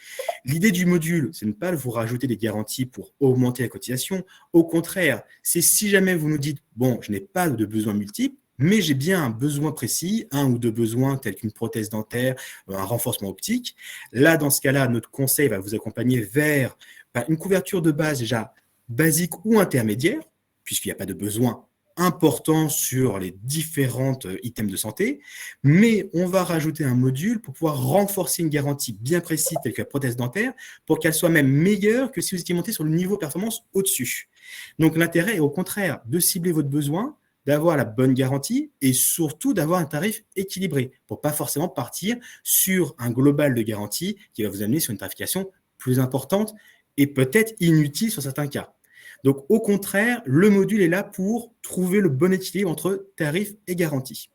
L'idée du module, c'est de ne pas vous rajouter des garanties pour augmenter la cotisation. Au contraire, c'est si jamais vous nous dites « bon, je n'ai pas de besoins multiples, mais j'ai bien un besoin précis, 1 ou 2 besoins tels qu'une prothèse dentaire, un renforcement optique ». Là, dans ce cas-là, notre conseil va vous accompagner vers une couverture de base déjà basique ou intermédiaire, puisqu'il n'y a pas de besoin important sur les différents items de santé, mais on va rajouter un module pour pouvoir renforcer une garantie bien précise telle que la prothèse dentaire pour qu'elle soit même meilleure que si vous étiez monté sur le niveau performance au-dessus. Donc l'intérêt est au contraire de cibler votre besoin, d'avoir la bonne garantie et surtout d'avoir un tarif équilibré pour pas forcément partir sur un global de garantie qui va vous amener sur une tarification plus importante et peut-être inutile sur certains cas. Donc, au contraire, le module est là pour trouver le bon équilibre entre tarif et garantie.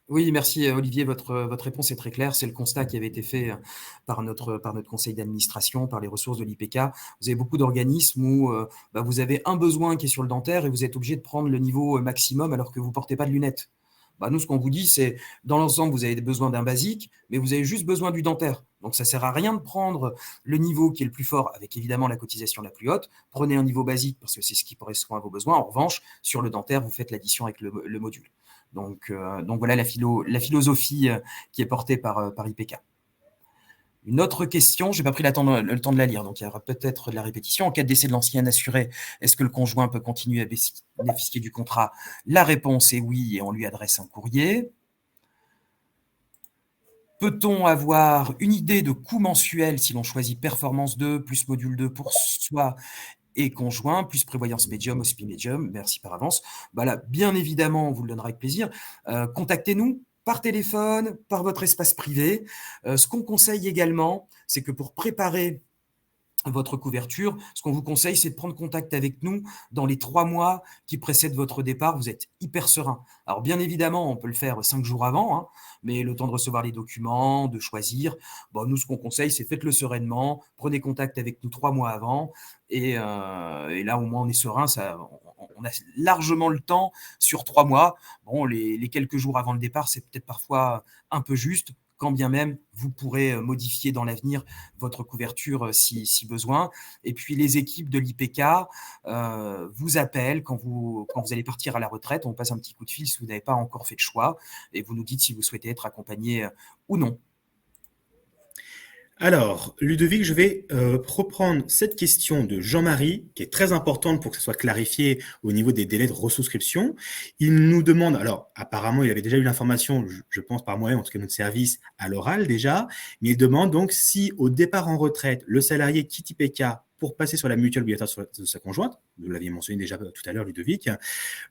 Oui, merci Olivier, votre réponse est très claire. C'est le constat qui avait été fait par notre conseil d'administration, par les ressources de l'IPK. Vous avez beaucoup d'organismes où vous avez un besoin qui est sur le dentaire et vous êtes obligé de prendre le niveau maximum alors que vous ne portez pas de lunettes. Nous, ce qu'on vous dit, c'est dans l'ensemble, vous avez besoin d'un basique, mais vous avez juste besoin du dentaire. Donc, ça ne sert à rien de prendre le niveau qui est le plus fort, avec évidemment la cotisation la plus haute. Prenez un niveau basique parce que c'est ce qui correspond à vos besoins. En revanche, sur le dentaire, vous faites l'addition avec le module. Donc voilà la philosophie qui est portée par IPK. Une autre question, je n'ai pas pris le temps de la lire, donc il y aura peut-être de la répétition. En cas de décès de l'ancien assuré, est-ce que le conjoint peut continuer à bénéficier du contrat? La réponse est oui, et on lui adresse un courrier. Peut-on avoir une idée de coût mensuel si l'on choisit Performance 2 plus Module 2 pour soi et conjoint, plus prévoyance médium, hospi médium, merci par avance. Là, bien évidemment, on vous le donnera avec plaisir. Contactez-nous par téléphone, par votre espace privé. Ce qu'on conseille également, c'est que pour préparer votre couverture, ce qu'on vous conseille, c'est de prendre contact avec nous dans les 3 mois qui précèdent votre départ. Vous êtes hyper serein. Alors, bien évidemment, on peut le faire 5 jours avant, mais le temps de recevoir les documents, de choisir. Nous, ce qu'on conseille, c'est faites-le sereinement, prenez contact avec nous 3 mois avant, et là, au moins, on est serein. On a largement le temps sur 3 mois. Les quelques jours avant le départ, c'est peut-être parfois un peu juste, quand bien même vous pourrez modifier dans l'avenir votre couverture si besoin. Et puis les équipes de l'IPK vous appellent quand vous allez partir à la retraite. On passe un petit coup de fil si vous n'avez pas encore fait de choix et vous nous dites si vous souhaitez être accompagné ou non. Alors, Ludovic, je vais reprendre cette question de Jean-Marie, qui est très importante pour que ça soit clarifié au niveau des délais de resouscription. Il nous demande, alors apparemment il avait déjà eu l'information, je pense par moi-même, en tout cas notre service, à l'oral déjà, mais il demande donc si au départ en retraite, le salarié quitte IPK pour passer sur la mutuelle obligatoire de sa conjointe, vous l'aviez mentionné déjà tout à l'heure Ludovic,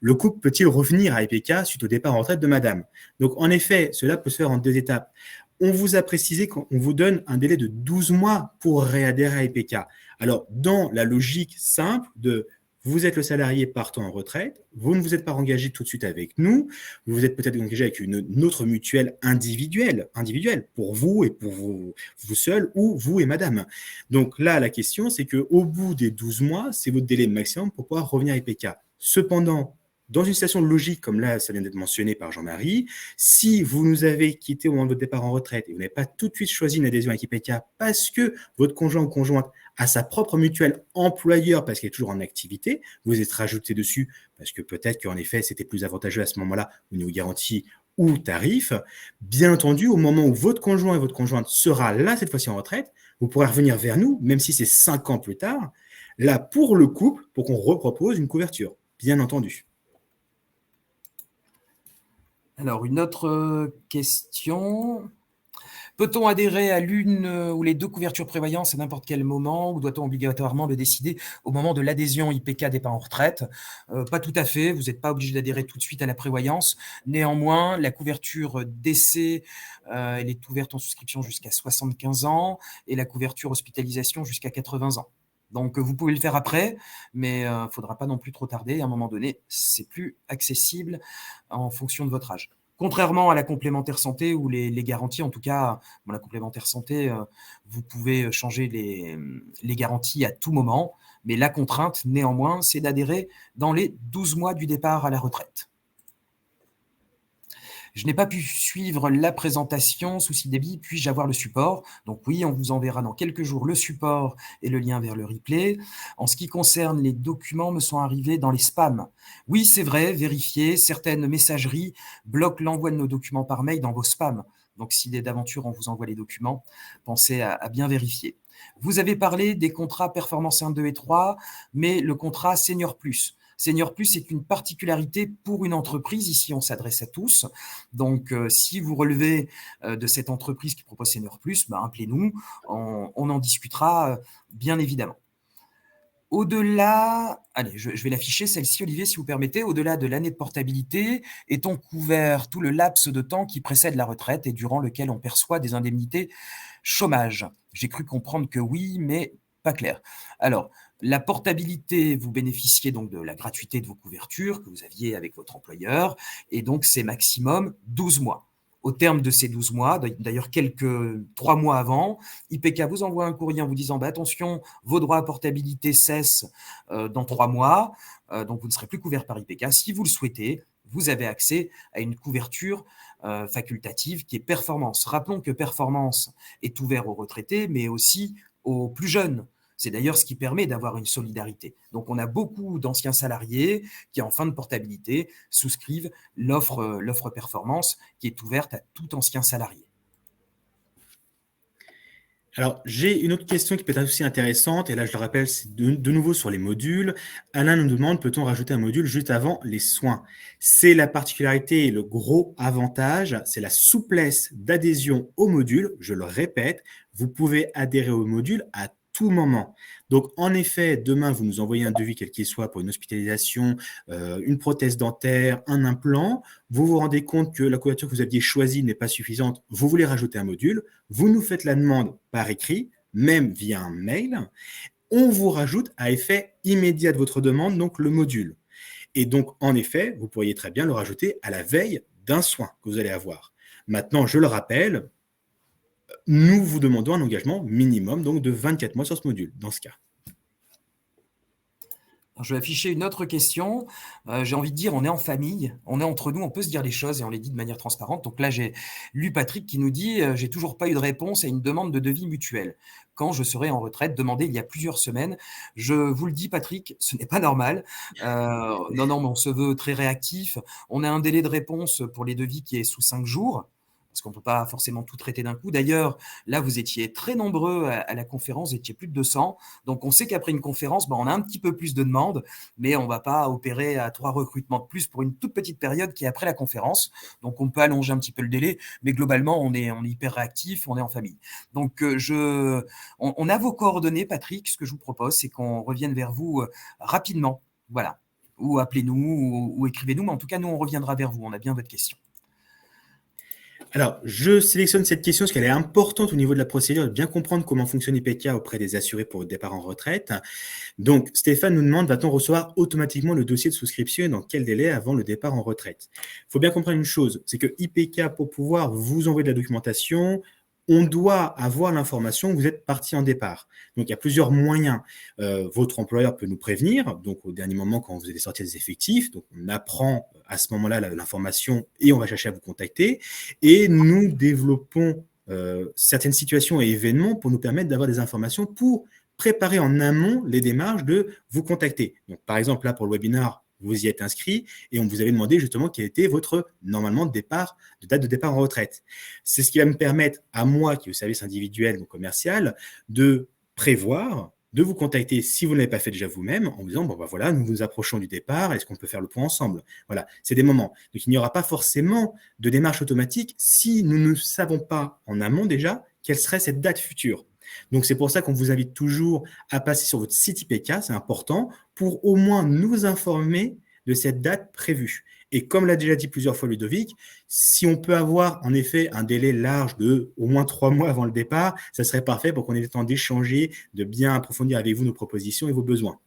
le couple peut-il revenir à IPK suite au départ en retraite de madame? Donc en effet, cela peut se faire en 2 étapes. On vous a précisé qu'on vous donne un délai de 12 mois pour réadhérer à IPK. Alors, dans la logique simple de vous êtes le salarié partant en retraite, vous ne vous êtes pas engagé tout de suite avec nous, vous vous êtes peut-être engagé avec une autre mutuelle individuelle pour vous et pour vous seul ou vous et madame. Donc là, la question, c'est qu'au bout des 12 mois, c'est votre délai maximum pour pouvoir revenir à IPK. Cependant, dans une situation logique, comme là, ça vient d'être mentionné par Jean-Marie, si vous nous avez quitté au moment de votre départ en retraite et vous n'avez pas tout de suite choisi une adhésion avec IPK parce que votre conjoint ou conjointe a sa propre mutuelle employeur parce qu'elle est toujours en activité, vous êtes rajouté dessus parce que peut-être qu'en effet, c'était plus avantageux à ce moment-là au niveau garantie ou tarif. Bien entendu, au moment où votre conjoint et votre conjointe sera là, cette fois-ci en retraite, vous pourrez revenir vers nous, même si c'est 5 ans plus tard, là pour le couple, pour qu'on repropose une couverture, bien entendu. Alors, une autre question. Peut-on adhérer à l'une ou les 2 couvertures prévoyance à n'importe quel moment ou doit-on obligatoirement le décider au moment de l'adhésion IPK départ en retraite? Pas tout à fait, vous n'êtes pas obligé d'adhérer tout de suite à la prévoyance. Néanmoins, la couverture décès, elle est ouverte en souscription jusqu'à 75 ans et la couverture hospitalisation jusqu'à 80 ans. Donc, vous pouvez le faire après, mais il ne faudra pas non plus trop tarder. À un moment donné, c'est plus accessible en fonction de votre âge. Contrairement à la complémentaire santé ou les garanties, en tout cas, la complémentaire santé, vous pouvez changer les garanties à tout moment, mais la contrainte, néanmoins, c'est d'adhérer dans les 12 mois du départ à la retraite. Je n'ai pas pu suivre la présentation, souci débit, puis-je avoir le support? Donc oui, on vous enverra dans quelques jours le support et le lien vers le replay. En ce qui concerne les documents, me sont arrivés dans les spams. Oui, c'est vrai, vérifiez, certaines messageries bloquent l'envoi de nos documents par mail dans vos spams. Donc si d'aventure on vous envoie les documents, pensez à bien vérifier. Vous avez parlé des contrats performance 1, 2 et 3, mais le contrat Senior Plus. Senior Plus est une particularité pour une entreprise. Ici, on s'adresse à tous. Donc, si vous relevez de cette entreprise qui propose Senior Plus, appelez-nous. On en discutera, bien évidemment. Au-delà, allez, je vais l'afficher, celle-ci, Olivier, si vous permettez. Au-delà de l'année de portabilité, est-on couvert tout le laps de temps qui précède la retraite et durant lequel on perçoit des indemnités chômage? J'ai cru comprendre que oui, mais pas clair. Alors, la portabilité, vous bénéficiez donc de la gratuité de vos couvertures que vous aviez avec votre employeur, et donc c'est maximum 12 mois. Au terme de ces 12 mois, d'ailleurs 3 mois avant, IPK vous envoie un courrier en vous disant attention, vos droits à portabilité cessent dans 3 mois, donc vous ne serez plus couvert par IPK. Si vous le souhaitez, vous avez accès à une couverture facultative qui est Performance. Rappelons que Performance est ouvert aux retraités, mais aussi aux plus jeunes. C'est d'ailleurs ce qui permet d'avoir une solidarité. Donc, on a beaucoup d'anciens salariés qui, en fin de portabilité, souscrivent l'offre Performance qui est ouverte à tout ancien salarié. Alors, j'ai une autre question qui peut être aussi intéressante, et là, je le rappelle, c'est de nouveau sur les modules. Alain nous demande, peut-on rajouter un module juste avant les soins? C'est la particularité et le gros avantage, c'est la souplesse d'adhésion au module. Je le répète, vous pouvez adhérer au module à tout moment. Donc, en effet, demain, vous nous envoyez un devis, quel qu'il soit, pour une hospitalisation, une prothèse dentaire, un implant. Vous vous rendez compte que la couverture que vous aviez choisie n'est pas suffisante. Vous voulez rajouter un module. Vous nous faites la demande par écrit, même via un mail. On vous rajoute à effet immédiat de votre demande, donc le module. Et donc, en effet, vous pourriez très bien le rajouter à la veille d'un soin que vous allez avoir. Maintenant, je le rappelle, nous vous demandons un engagement minimum donc de 24 mois sur ce module, dans ce cas. Alors, je vais afficher une autre question. J'ai envie de dire, on est en famille, on est entre nous, on peut se dire les choses et on les dit de manière transparente. Donc là, j'ai lu Patrick qui nous dit « J'ai toujours pas eu de réponse à une demande de devis mutuel. Quand je serai en retraite, demandé il y a plusieurs semaines. » Je vous le dis, Patrick, ce n'est pas normal. Non, mais on se veut très réactif. On a un délai de réponse pour les devis qui est sous 5 jours. Parce qu'on ne peut pas forcément tout traiter d'un coup. D'ailleurs, là, vous étiez très nombreux à la conférence, vous étiez plus de 200. Donc, on sait qu'après une conférence, on a un petit peu plus de demandes, mais on ne va pas opérer à 3 recrutements de plus pour une toute petite période qui est après la conférence. Donc, on peut allonger un petit peu le délai, mais globalement, on est hyper réactif, on est en famille. Donc, on a vos coordonnées, Patrick. Ce que je vous propose, c'est qu'on revienne vers vous rapidement. Voilà. Ou appelez-nous ou écrivez-nous, mais en tout cas, nous, on reviendra vers vous. On a bien votre question. Alors, je sélectionne cette question parce qu'elle est importante au niveau de la procédure, de bien comprendre comment fonctionne IPK auprès des assurés pour le départ en retraite. Donc, Stéphane nous demande, va-t-on recevoir automatiquement le dossier de souscription et dans quel délai avant le départ en retraite? Il faut bien comprendre une chose, c'est que IPK, pour pouvoir vous envoyer de la documentation, on doit avoir l'information que vous êtes parti en départ. Donc, il y a plusieurs moyens. Votre employeur peut nous prévenir, donc au dernier moment, quand vous allez sortir des effectifs. Donc, on apprend à ce moment-là l'information et on va chercher à vous contacter. Et nous développons certaines situations et événements pour nous permettre d'avoir des informations pour préparer en amont les démarches de vous contacter. Donc, par exemple, là, pour le webinaire, vous y êtes inscrit et on vous avait demandé justement quel était votre, normalement, date de départ en retraite. C'est ce qui va me permettre, à moi, qui est au service individuel, donc commercial, de prévoir, de vous contacter si vous ne l'avez pas fait déjà vous-même, en vous disant, voilà, nous nous approchons du départ, est-ce qu'on peut faire le point ensemble? Voilà, c'est des moments. Donc, il n'y aura pas forcément de démarche automatique si nous ne savons pas en amont déjà quelle serait cette date future. Donc, c'est pour ça qu'on vous invite toujours à passer sur votre site IPK, c'est important, pour au moins nous informer de cette date prévue. Et comme l'a déjà dit plusieurs fois Ludovic, si on peut avoir en effet un délai large de au moins 3 mois avant le départ, ça serait parfait pour qu'on ait le temps d'échanger, de bien approfondir avec vous nos propositions et vos besoins.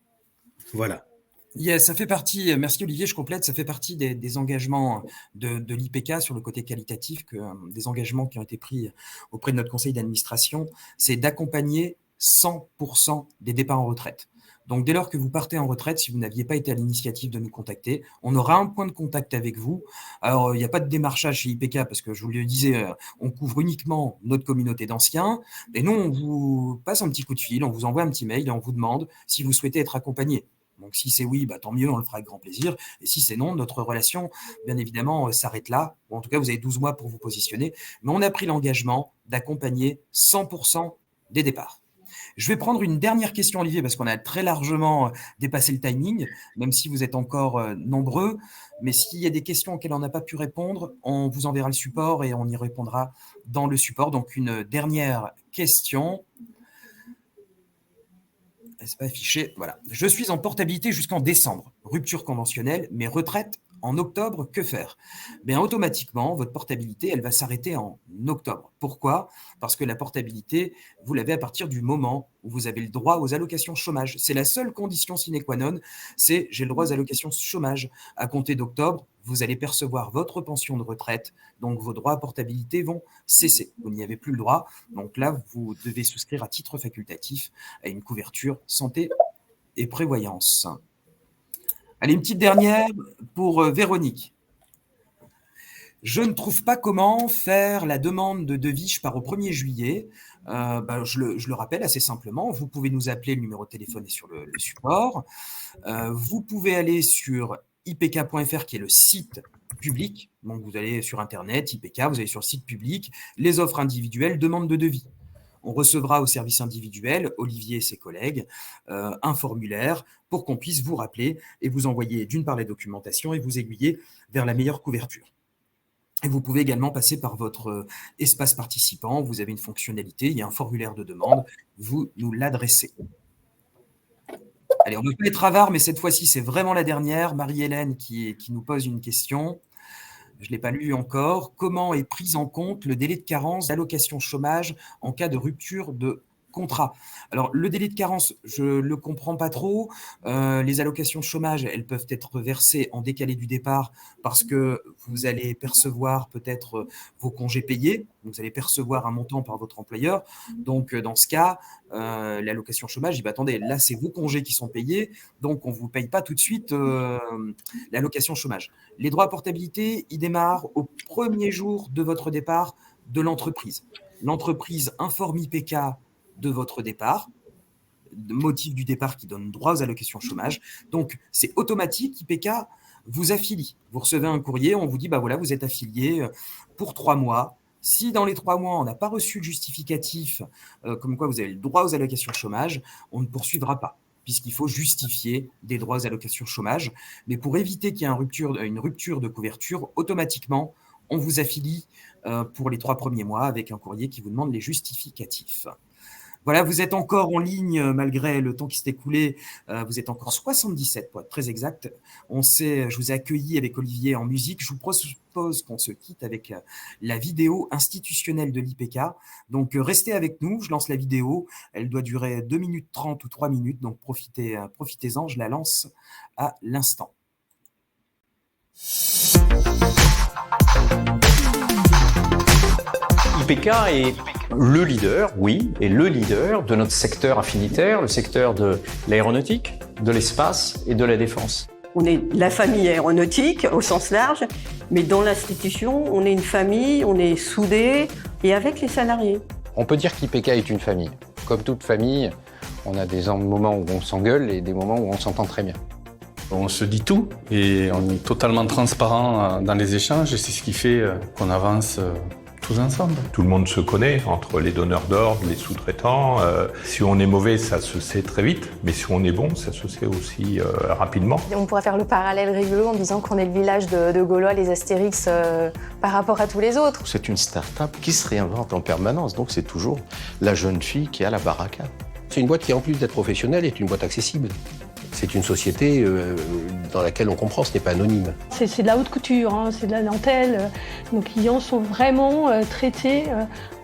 Voilà. Yes, ça fait partie, merci Olivier, je complète, ça fait partie des engagements de l'IPK sur le côté qualitatif, des engagements qui ont été pris auprès de notre conseil d'administration, c'est d'accompagner 100% des départs en retraite. Donc, dès lors que vous partez en retraite, si vous n'aviez pas été à l'initiative de nous contacter, on aura un point de contact avec vous. Alors, il n'y a pas de démarchage chez IPK parce que je vous le disais, on couvre uniquement notre communauté d'anciens. Et nous, on vous passe un petit coup de fil, on vous envoie un petit mail et on vous demande si vous souhaitez être accompagné. Donc, si c'est oui, tant mieux, on le fera avec grand plaisir. Et si c'est non, notre relation, bien évidemment, s'arrête là. Ou en tout cas, vous avez 12 mois pour vous positionner. Mais on a pris l'engagement d'accompagner 100% des départs. Je vais prendre une dernière question, Olivier, parce qu'on a très largement dépassé le timing, même si vous êtes encore nombreux. Mais s'il y a des questions auxquelles on n'a pas pu répondre, on vous enverra le support et on y répondra dans le support. Donc, une dernière question. C'est pas affiché. Voilà. Je suis en portabilité jusqu'en décembre. Rupture conventionnelle, mais retraite en octobre, que faire? Bien, automatiquement, votre portabilité, elle va s'arrêter en octobre. Pourquoi? Parce que la portabilité, vous l'avez à partir du moment où vous avez le droit aux allocations chômage. C'est la seule condition sine qua non, c'est j'ai le droit aux allocations chômage. À compter d'octobre, vous allez percevoir votre pension de retraite, donc vos droits à portabilité vont cesser. Vous n'y avez plus le droit, donc là, vous devez souscrire à titre facultatif à une couverture santé et prévoyance. Allez, une petite dernière pour Véronique. Je ne trouve pas comment faire la demande de devis, je pars au 1er juillet. Je le rappelle assez simplement, vous pouvez nous appeler, le numéro de téléphone est sur le support. Vous pouvez aller sur ipk.fr qui est le site public. Donc vous allez sur Internet, IPK, vous allez sur le site public, les offres individuelles, demande de devis. On recevra au service individuel, Olivier et ses collègues, un formulaire pour qu'on puisse vous rappeler et vous envoyer d'une part les documentations et vous aiguiller vers la meilleure couverture. Et vous pouvez également passer par votre espace participant. Vous avez une fonctionnalité, il y a un formulaire de demande, vous nous l'adressez. Allez, on ne peut pas être avare, mais cette fois-ci, c'est vraiment la dernière. Marie-Hélène qui nous pose une question. Je ne l'ai pas lu encore. Comment est pris en compte le délai de carence d'allocation chômage en cas de rupture de contrat? Alors, le délai de carence, je ne le comprends pas trop. Les allocations chômage, elles peuvent être versées en décalé du départ parce que vous allez percevoir peut-être vos congés payés. Vous allez percevoir un montant par votre employeur. Donc, dans ce cas, l'allocation chômage, il dit, attendez, là, c'est vos congés qui sont payés, donc on ne vous paye pas tout de suite l'allocation chômage. Les droits à portabilité, ils démarrent au 1er jour de votre départ de l'entreprise. L'entreprise informe IPK de votre départ, motif du départ qui donne droit aux allocations chômage. Donc, c'est automatique, IPK vous affilie. Vous recevez un courrier, on vous dit, voilà, vous êtes affilié pour 3 mois. Si dans les 3 mois, on n'a pas reçu le justificatif comme quoi vous avez le droit aux allocations chômage, on ne poursuivra pas, puisqu'il faut justifier des droits aux allocations chômage. Mais pour éviter qu'il y ait une rupture de couverture, automatiquement, on vous affilie pour les 3 premiers mois avec un courrier qui vous demande les justificatifs. Voilà, vous êtes encore en ligne malgré le temps qui s'est écoulé. Vous êtes encore 77 pour être très exact. Je vous ai accueilli avec Olivier en musique. Je vous propose qu'on se quitte avec la vidéo institutionnelle de l'IPK. Donc, restez avec nous. Je lance la vidéo. Elle doit durer 2 minutes 30 ou 3 minutes. Donc, profitez-en. Je la lance à l'instant. IPK est le leader, oui, et le leader de notre secteur affinitaire, le secteur de l'aéronautique, de l'espace et de la défense. On est la famille aéronautique au sens large, mais dans l'institution, on est une famille, on est soudés et avec les salariés. On peut dire qu'IPK est une famille. Comme toute famille, on a des moments où on s'engueule et des moments où on s'entend très bien. On se dit tout et on est totalement transparent dans les échanges et c'est ce qui fait qu'on avance tous ensemble. Tout le monde se connaît entre les donneurs d'ordre, les sous-traitants. Si on est mauvais, ça se sait très vite, mais si on est bon, ça se sait aussi rapidement. On pourrait faire le parallèle rigolo en disant qu'on est le village de Gaulois, les Astérix, par rapport à tous les autres. C'est une start-up qui se réinvente en permanence, donc c'est toujours la jeune fille qui a la baraka. C'est une boîte qui, en plus d'être professionnelle, est une boîte accessible. C'est une société dans laquelle on comprend, ce n'est pas anonyme. C'est de la haute couture, hein, c'est de la dentelle. Nos clients sont vraiment traités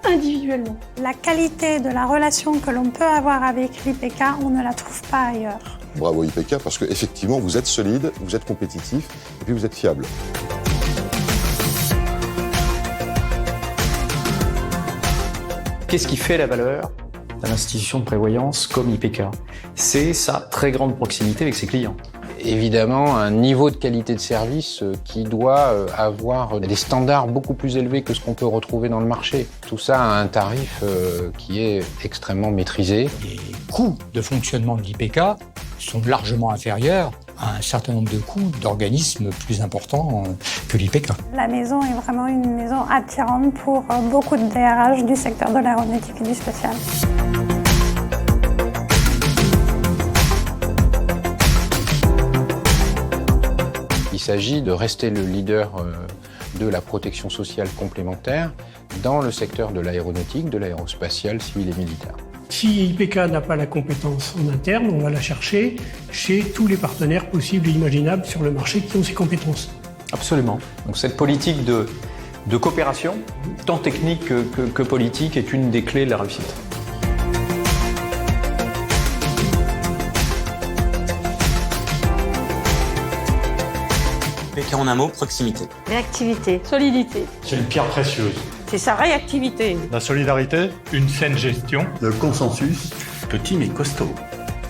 individuellement. La qualité de la relation que l'on peut avoir avec l'IPK, on ne la trouve pas ailleurs. Bravo IPK, parce qu'effectivement, vous êtes solide, vous êtes compétitif et puis vous êtes fiable. Qu'est-ce qui fait la valeur d'une institution de prévoyance comme IPK? C'est sa très grande proximité avec ses clients. Évidemment, un niveau de qualité de service qui doit avoir des standards beaucoup plus élevés que ce qu'on peut retrouver dans le marché. Tout ça à un tarif qui est extrêmement maîtrisé. Les coûts de fonctionnement de l'IPK sont largement inférieurs à un certain nombre de coûts d'organismes plus importants que l'IPK. La maison est vraiment une maison attirante pour beaucoup de DRH du secteur de l'aéronautique et du spatial. Il s'agit de rester le leader de la protection sociale complémentaire dans le secteur de l'aéronautique, de l'aérospatial, civil et militaire. Si IPK n'a pas la compétence en interne, on va la chercher chez tous les partenaires possibles et imaginables sur le marché qui ont ces compétences. Absolument. Donc cette politique de coopération, tant technique que politique, est une des clés de la réussite. IPK en un mot, proximité. Réactivité. Solidité. C'est une pierre précieuse. C'est sa réactivité. La solidarité, une saine gestion, le consensus, petit mais costaud.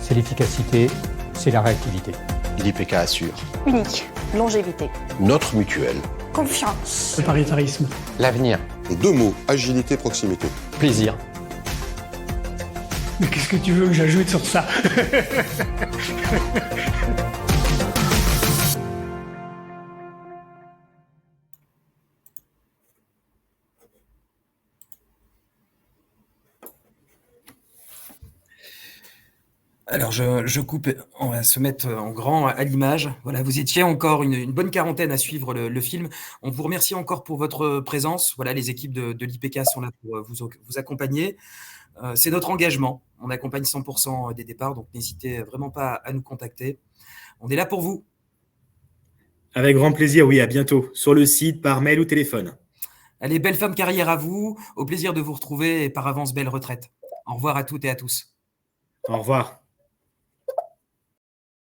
C'est l'efficacité, c'est la réactivité. L'IPK assure. Unique. Longévité. Notre mutuelle. Confiance. Le paritarisme. L'avenir. Les 2 mots, agilité, proximité. Plaisir. Mais qu'est-ce que tu veux que j'ajoute sur ça? Alors, je coupe, on va se mettre en grand à l'image. Voilà, vous étiez encore une bonne quarantaine à suivre le film. On vous remercie encore pour votre présence. Voilà, les équipes de l'IPK sont là pour vous accompagner. C'est notre engagement. On accompagne 100% des départs, donc n'hésitez vraiment pas à nous contacter. On est là pour vous. Avec grand plaisir, oui, à bientôt. Sur le site, par mail ou téléphone. Allez, belle femme carrière à vous. Au plaisir de vous retrouver et par avance, belle retraite. Au revoir à toutes et à tous. Au revoir.